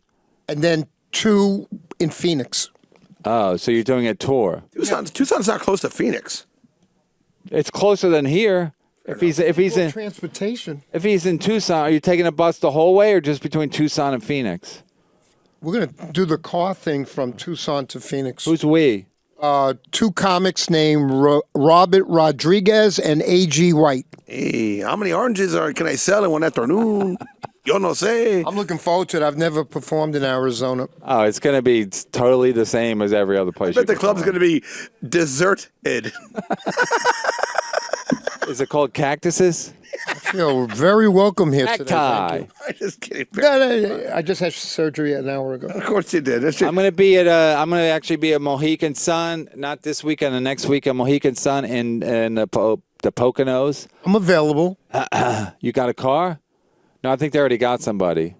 And then 2 in Phoenix. Oh, so you're doing a tour. Tucson's not close to Phoenix. It's closer than here. If he's in transportation. If he's in Tucson, are you taking a bus the whole way or just between Tucson and Phoenix? We're going to do the car thing from Tucson to Phoenix. Who's we? 2 comics named Robert Rodriguez and A.G. White. Hey, how many oranges can I sell in one afternoon? Yo no sé. I'm looking forward to it. I've never performed in Arizona. Oh, it's going to be totally the same as every other place. I bet the club's going to be deserted. Is it called Cactuses? I feel very welcome here today. Cacti. Thank I'm just kidding. you. No, I just had surgery an hour ago. Of course you did. I'm going to be I'm going to actually be at Mohegan Sun, not this weekend, the next weekend, Mohegan Sun in the Poconos. I'm available. You got a car? No, I think they already got somebody.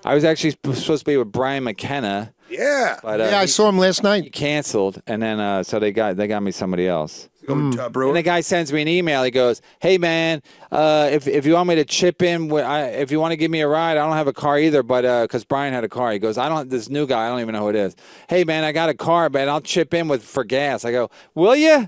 I was actually supposed to be with Brian McKenna. Yeah. But Yeah, I saw him last he night. canceled, and then so they got me somebody else. Brewer. And the guy sends me an email. He goes, "Hey man, if you want me to chip in, if you want to give me a ride, I don't have a car either, but because Brian had a car, he goes, this new guy, I don't even know who it is. Hey man, I got a car, but I'll chip in for gas. I go, will you?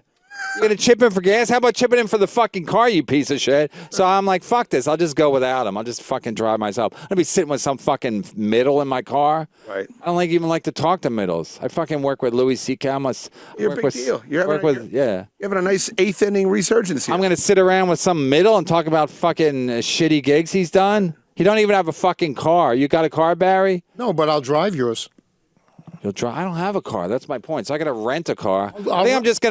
You're gonna chip in for gas? How about chipping in for the fucking car, you piece of shit? So I'm like, fuck this. I'll just go without him. I'll just fucking drive myself. I'm gonna be sitting with some fucking middle in my car. Right. I don't even like to talk to middles. I fucking work with Louis C.K. You're a big deal. You're having a nice 8th inning resurgence here. I'm gonna sit around with some middle and talk about fucking shitty gigs he's done. He don't even have a fucking car. You got a car, Barry? No, but I'll drive yours. You'll drive. I don't have a car. That's my point. So I got to rent a car. I think I'm just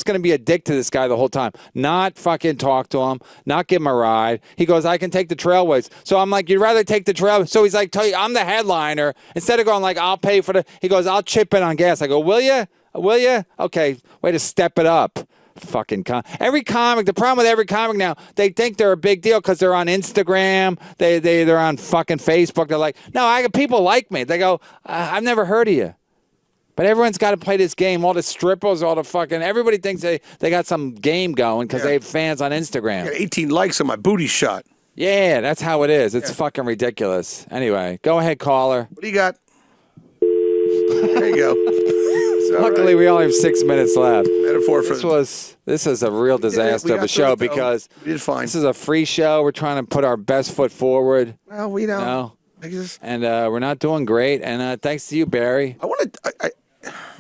gonna be a dick to this guy the whole time. Not fucking talk to him. Not give him a ride. He goes, I can take the trailways. So I'm like, you'd rather take the trail. So he's like, tell you, I'm the headliner. Instead of going like, I'll pay for he goes, I'll chip in on gas. I go, will you? Will you? Okay, way to step it up. Fucking every comic. The problem with every comic now, they think they're a big deal because they're on Instagram. They're on fucking Facebook. They're like, no, people like me. They go, I've never heard of you. But everyone's got to play this game. All the strippers, all the fucking everybody thinks they got some game going because they have fans on Instagram. I got 18 likes on my booty shot. Yeah, that's how it is. It's fucking ridiculous. Anyway, go ahead, caller. What do you got? There you go. Luckily, we only have 6 minutes left. Metaphor for this is a real disaster of a show because we did fine. This is a free show. We're trying to put our best foot forward. Well, we don't. No. And we're not doing great. And thanks to you, Barry. I want to.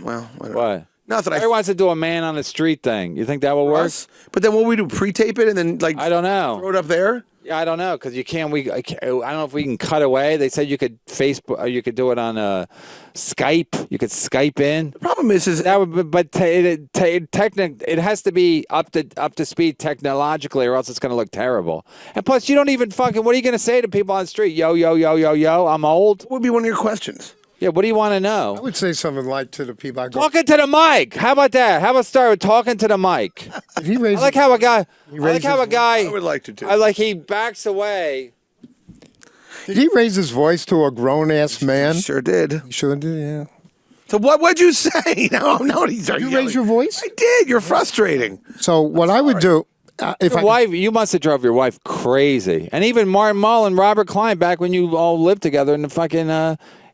Well, I don't know. What? Not that Barry wants to do a man on the street thing. You think that will work? But then what we do? Pre-tape it and then I don't know. Throw it up there. Yeah, I don't know because you can't. I don't know if we can cut away. They said you could Facebook. Or you could do it on Skype. You could Skype in. The problem is that would, but it has to be up to speed technologically, or else it's going to look terrible. And plus, you don't even fucking. What are you going to say to people on the street? Yo, yo, yo, yo, yo. I'm old. What would be one of your questions? Yeah, what do you want to know? I would say something like to the people I go. Talking to the mic. How about that? How about start with talking to the mic? If he raises, I like how a guy. I would like to too. I like he backs away. Did he raise his voice to a grown ass man? He sure did. He sure did. Yeah. So would you say? No, he's You raise your voice? I did. You're frustrating. So what I would do if Your wife, you must have drove your wife crazy, and even Martin Mull and Robert Klein back when you all lived together in the fucking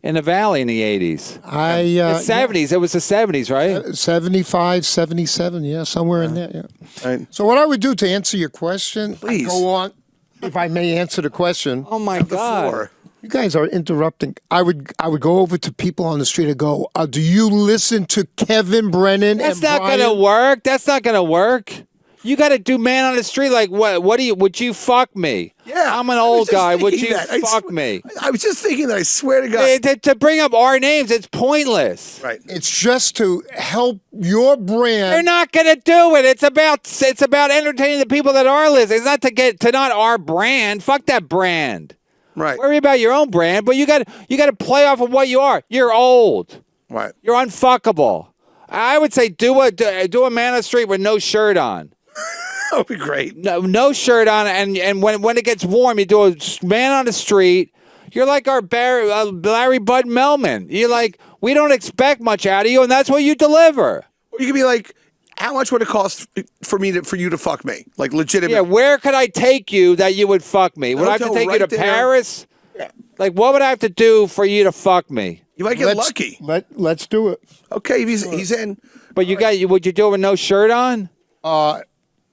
in the Valley in the 80s. The 70s. It was the 70s, right? 75, 77, yeah, somewhere in there, yeah. Right. So what I would do to answer your question, Please. go on, if I may answer the question. Oh, my God. You guys are interrupting. I would go over to people on the street and go, do you listen to Kevin Brennan? That's and not Brian? gonna work. That's not gonna work. You got to do man on the street. Like what? Would you fuck me? Yeah, I'm an I was old just guy. Would thinking you that. fuck me? I was just thinking that. I swear to God. To bring up our names, it's pointless. Right. It's just to help your brand. They're not gonna do it. It's about entertaining the people that are listening. It's not to not our brand. Fuck that brand. Right. Worry about your own brand, but you got to play off of what you are. You're old. Right. You're unfuckable. I would say do a man on the street with no shirt on. That would be great. No shirt on, and when it gets warm, you do a man on the street. You're like our Larry Bud Melman. You're like, we don't expect much out of you, and that's what you deliver. Or you could be like, how much would it cost for you to fuck me? Like legitimate. Yeah, where could I take you that you would fuck me? Would I have to Hotel take you to right there. Paris? Yeah. Like, what would I have to do for you to fuck me? You might get lucky. Let's do it. Okay, he's in. But would you do it with no shirt on?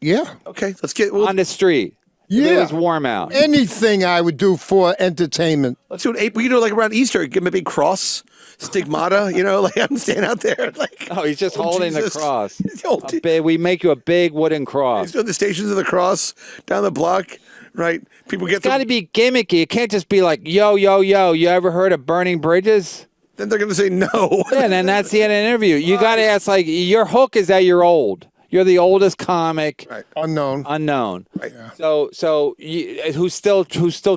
Yeah. Okay, let's get On the street. Yeah. If it was warm out. Anything I would do for entertainment. let's do an we can do it like around Easter. Give him a big cross, stigmata. Like I'm standing out there. Like Oh, he's just holding Jesus. the cross. Oh, We make you a big wooden cross. He's doing the Stations of the Cross down the block. Right, people get. It's got to be gimmicky. It can't just be like, yo, yo, yo. You ever heard of burning bridges? Then they're going to say no. Yeah, and then that's the end of the interview. You got to ask, like, your hook is that you're old. You're the oldest comic. Right. Unknown. Right. So who's still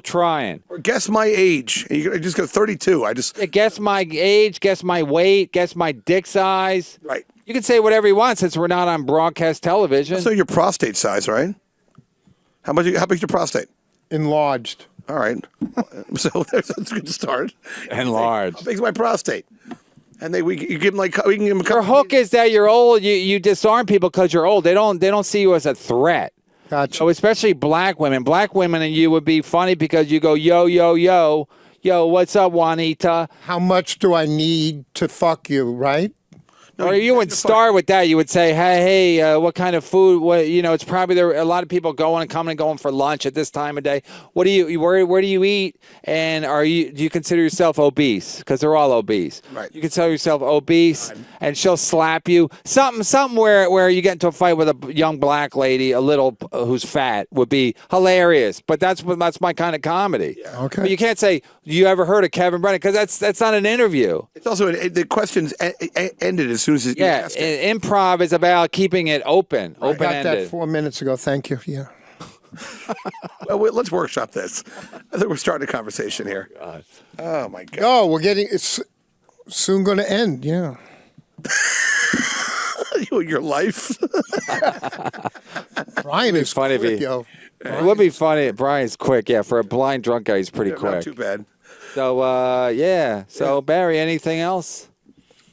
trying? Or guess my age. And you just go 32. Yeah, guess my age, guess my weight, guess my dick size. Right. You can say whatever you want since we're not on broadcast television. So your prostate size, right? How big's your prostate? Enlarged. All right. So that's a good start. Enlarged. How big's my prostate? And you give them we can give them a Your couple. hook is that you're old. You disarm people because you're old. They don't see you as a threat. Gotcha. So especially black women. Black women and you would be funny because you go, yo, yo, yo. Yo, what's up, Juanita? How much do I need to fuck you, right? No, Or you would start with that. You would say, hey, what kind of food? What it's probably there. A lot of people coming and going for lunch at this time of day. What do you? Where do you eat? And do you consider yourself obese? Because they're all obese. Right. You consider yourself obese, and she'll slap you. Something where you get into a fight with a young black lady, a little who's fat, would be hilarious. But that's my kind of comedy. Yeah. Okay. But you can't say you ever heard of Kevin Brennan because that's not an interview. It's also the questions ended as soon as you Yeah, asked it. improv is about keeping it open, I got that open-ended. 4 minutes ago. Thank you. Yeah. Well, let's workshop this. I think we're starting a conversation here. Oh my God. Oh, it's soon going to end. Yeah. Your life. Brian is funny if quick, he- yo. It would be funny. Brian's quick, yeah. For a blind drunk guy, he's pretty Not quick. too bad. So, yeah. So, Barry, anything else?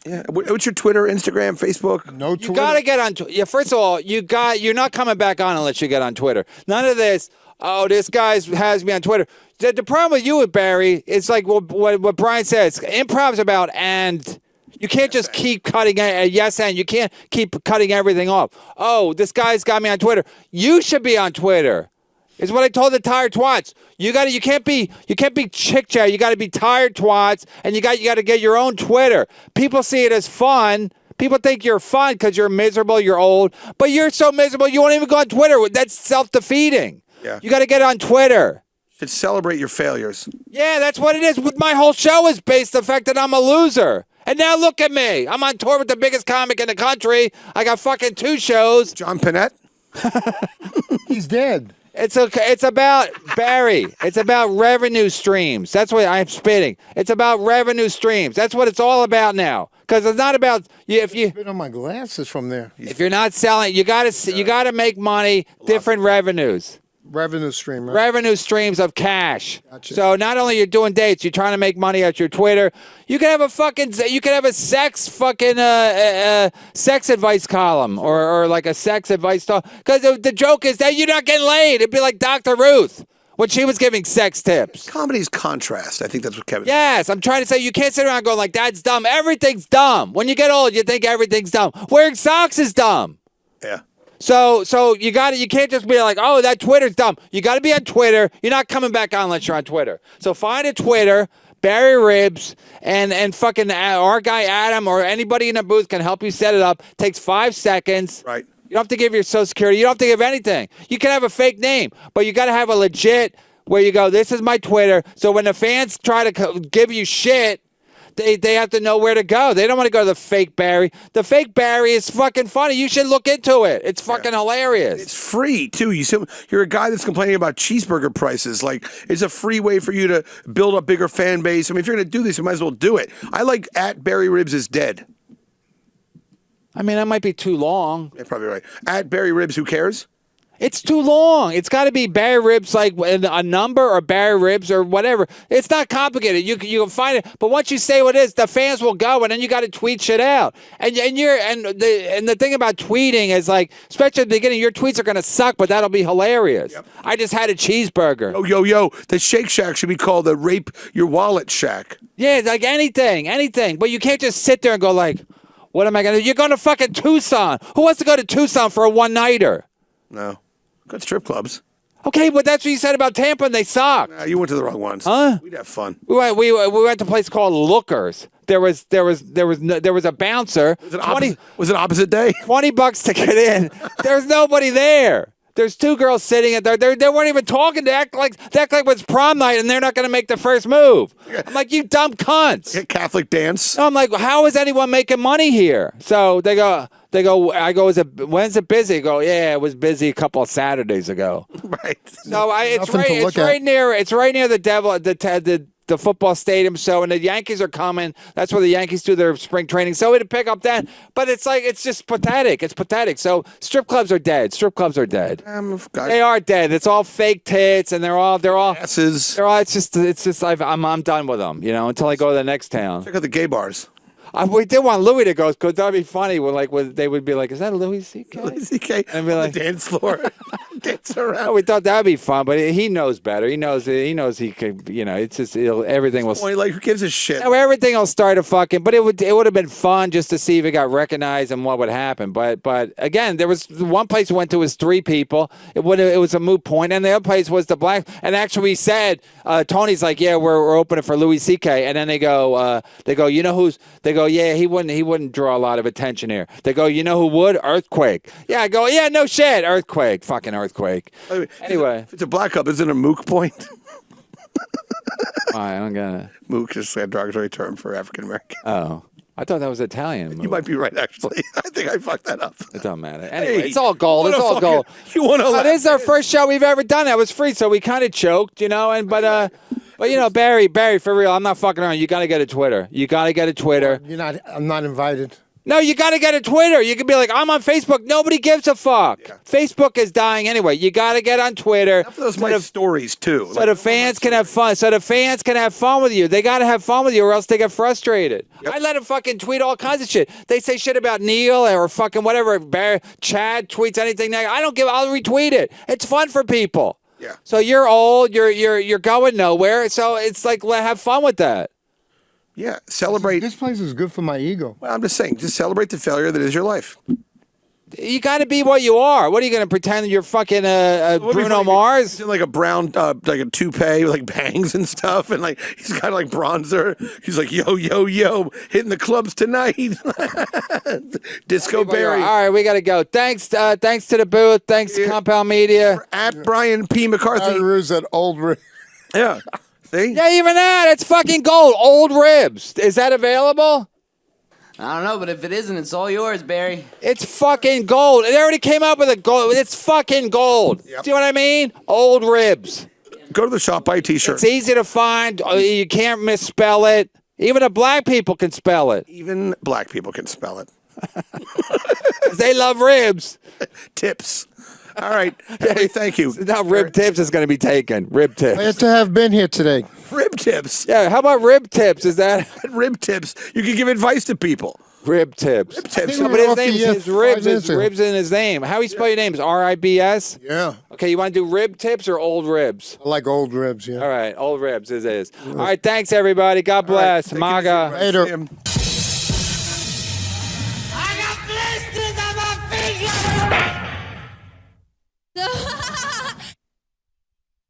Yeah. What's your Twitter, Instagram, Facebook? No You Twitter. got to get on. Yeah, first of all, you're not coming back on unless you get on Twitter. None of this. Oh, this guy has me on Twitter. The problem with you, Barry, it's like what Brian says. Improv's about and. You can't just keep cutting yes and you can't keep cutting everything off. Oh, this guy's got me on Twitter. You should be on Twitter. Is what I told the tired twats. You can't be chick chat. You got to be tired twats, and you got to get your own Twitter. People see it as fun. People think you're fun because you're miserable, you're old, but you're so miserable you won't even go on Twitter. That's self-defeating. Yeah. You got to get on Twitter. Should celebrate your failures. Yeah, that's what it is. My whole show is based on the fact that I'm a loser. And now look at me. I'm on tour with the biggest comic in the country. I got fucking 2 shows. John Panette. He's dead. It's okay. It's about Barry. It's about revenue streams. That's what I'm spitting. It's about revenue streams. That's what it's all about now. Because it's not about if you Been on my glasses from there. if you're not selling, you gotta make money. Different revenues. Revenue stream, right? Revenue streams of cash. Gotcha. So not only you're doing dates, you're trying to make money at your Twitter. You can have a sex advice column or like a sex advice talk. Because the joke is that you're not getting laid. It'd be like Dr. Ruth when she was giving sex tips. Comedy's contrast. I think that's what Kevin. Yes, I'm trying to say you can't sit around going like that's dumb. Everything's dumb. When you get old, you think everything's dumb. Wearing socks is dumb. Yeah. So you can't just be like, oh, that Twitter's dumb. You got to be on Twitter. You're not coming back on unless you're on Twitter. So find a Twitter, Barry Ribs, and fucking our guy Adam or anybody in the booth can help you set it up. Takes 5 seconds. Right. You don't have to give your Social Security. You don't have to give anything. You can have a fake name, but you got to have a legit where you go, this is my Twitter. So when the fans try to give you shit, they have to know where to go. They don't want to go to the fake Barry. The fake Barry is fucking funny. You should look into it. It's fucking hilarious. It's free too. You're a guy that's complaining about cheeseburger prices. Like, it's a free way for you to build a bigger fan base. I mean, if you're going to do this, you might as well do it. I like at Barry Ribs is dead. I mean, that might be too long. You're probably right. At Barry Ribs, who cares? It's too long. It's got to be Barry Ribs, like a number or Barry Ribs or whatever. It's not complicated. You can find it. But once you say what it is, the fans will go, and then you got to tweet shit out. And the thing about tweeting is, like, especially at the beginning, your tweets are going to suck, but that'll be hilarious. Yep. I just had a cheeseburger. Oh, yo, the Shake Shack should be called the Rape Your Wallet Shack. Yeah, like anything. But you can't just sit there and go like, what am I going to do? You're going to fucking Tucson. Who wants to go to Tucson for a one-nighter? No. Good strip clubs. Okay, but that's what you said about Tampa, and they sucked. You went to the wrong ones. Huh? We'd have fun. We went to a place called Lookers. There was a bouncer. Was it opposite day? $20 to get in. There's nobody there. There's 2 girls sitting at there. They weren't even talking. They act like it's prom night, and they're not going to make the first move. I'm like, you dumb cunts. Catholic dance. I'm like, how is anyone making money here? So they go. I go, when's it busy? They go, yeah, it was busy a couple of Saturdays ago. Right. So it's right near the football stadium. So, and the Yankees are coming. That's where the Yankees do their spring training. So it'd pick up then. But it's like, it's just pathetic. It's pathetic. So strip clubs are dead. They are dead. It's all fake tits, and they're all asses. It's just I'm done with them, until I go to the next town. Check out the gay bars. We did want Louis to go because that'd be funny when they would be like, "Is that Louis C.K.?" Louis C.K. And be like, the dance floor, dance around. Oh, we thought that'd be fun, but he knows better. He knows he could. It's just everything will. Like, who gives a shit? Everything will start a fucking. But it would have been fun just to see if it got recognized and what would happen. But again, there was one place we went to was 3 people. It was a moot point, and the other place was the black. And actually, we said Tony's like, yeah, we're opening for Louis C.K. And then they go, you know who's? They go, yeah, he wouldn't draw a lot of attention here. They go, you know who would? Earthquake. Yeah, I go, yeah, no shit, Earthquake, fucking Earthquake. Anyway, if it's a black cup, isn't it a mook point? I don't get it. Mook is a derogatory term for African American. Oh. I thought that was Italian. You might be right, actually. I think I fucked that up. It doesn't matter. Anyway, it's all gold. It's all gold. You want to? This is our first show we've ever done. That was free, so we kind of choked, But Barry, for real, I'm not fucking around. You got to get a Twitter. I'm not invited. No, you got to get a Twitter. You can be like, I'm on Facebook. Nobody gives a fuck. Yeah. Facebook is dying anyway. You got to get on Twitter. Not for those my stories too. So the fans can have fun. So the fans can have fun with you. They got to have fun with you, or else they get frustrated. Yep. I let them fucking tweet all kinds of shit. They say shit about Neil or fucking whatever. Chad tweets anything. I don't give. I'll retweet it. It's fun for people. Yeah. So you're old. You're going nowhere. So it's like, have fun with that. Yeah, celebrate. This place is good for my ego. Well, I'm just saying, just celebrate the failure that is your life. You got to be what you are. What are you going to pretend you're fucking Bruno Mars? He's in like a brown, like a toupee with like bangs and stuff, and like he's got like bronzer. He's like, yo, hitting the clubs tonight. Disco Barry. All right, we got to go. Thanks to the booth. Thanks to Compound Media. At Brian P. McCarthy. That old rig. Yeah. See? Yeah, even that. It's fucking gold. Old Ribs. Is that available? I don't know, but if it isn't, it's all yours, Barry. It's fucking gold. They already came out with a gold. It's fucking gold. Yep. See what I mean? Old Ribs. Go to the shop, buy a T-shirt. It's easy to find. You can't misspell it. Even the black people can spell it. Even black people can spell it. They love ribs. Tips. All right. Hey, thank you. Now rib tips is going to be taken. Rib tips. Glad to have been here today. Rib tips. Yeah, how about rib tips? Is that rib tips? You can give advice to people. Rib tips. Rib tips. But his name is ribs. His ribs in his name. How do you spell your name? Is R-I-B-S? Yeah. Okay, you want to do rib tips or old ribs? I like old ribs, yeah. All right, old ribs it is. All right, thanks everybody. God bless. MAGA. Later. I got blisters on my feet.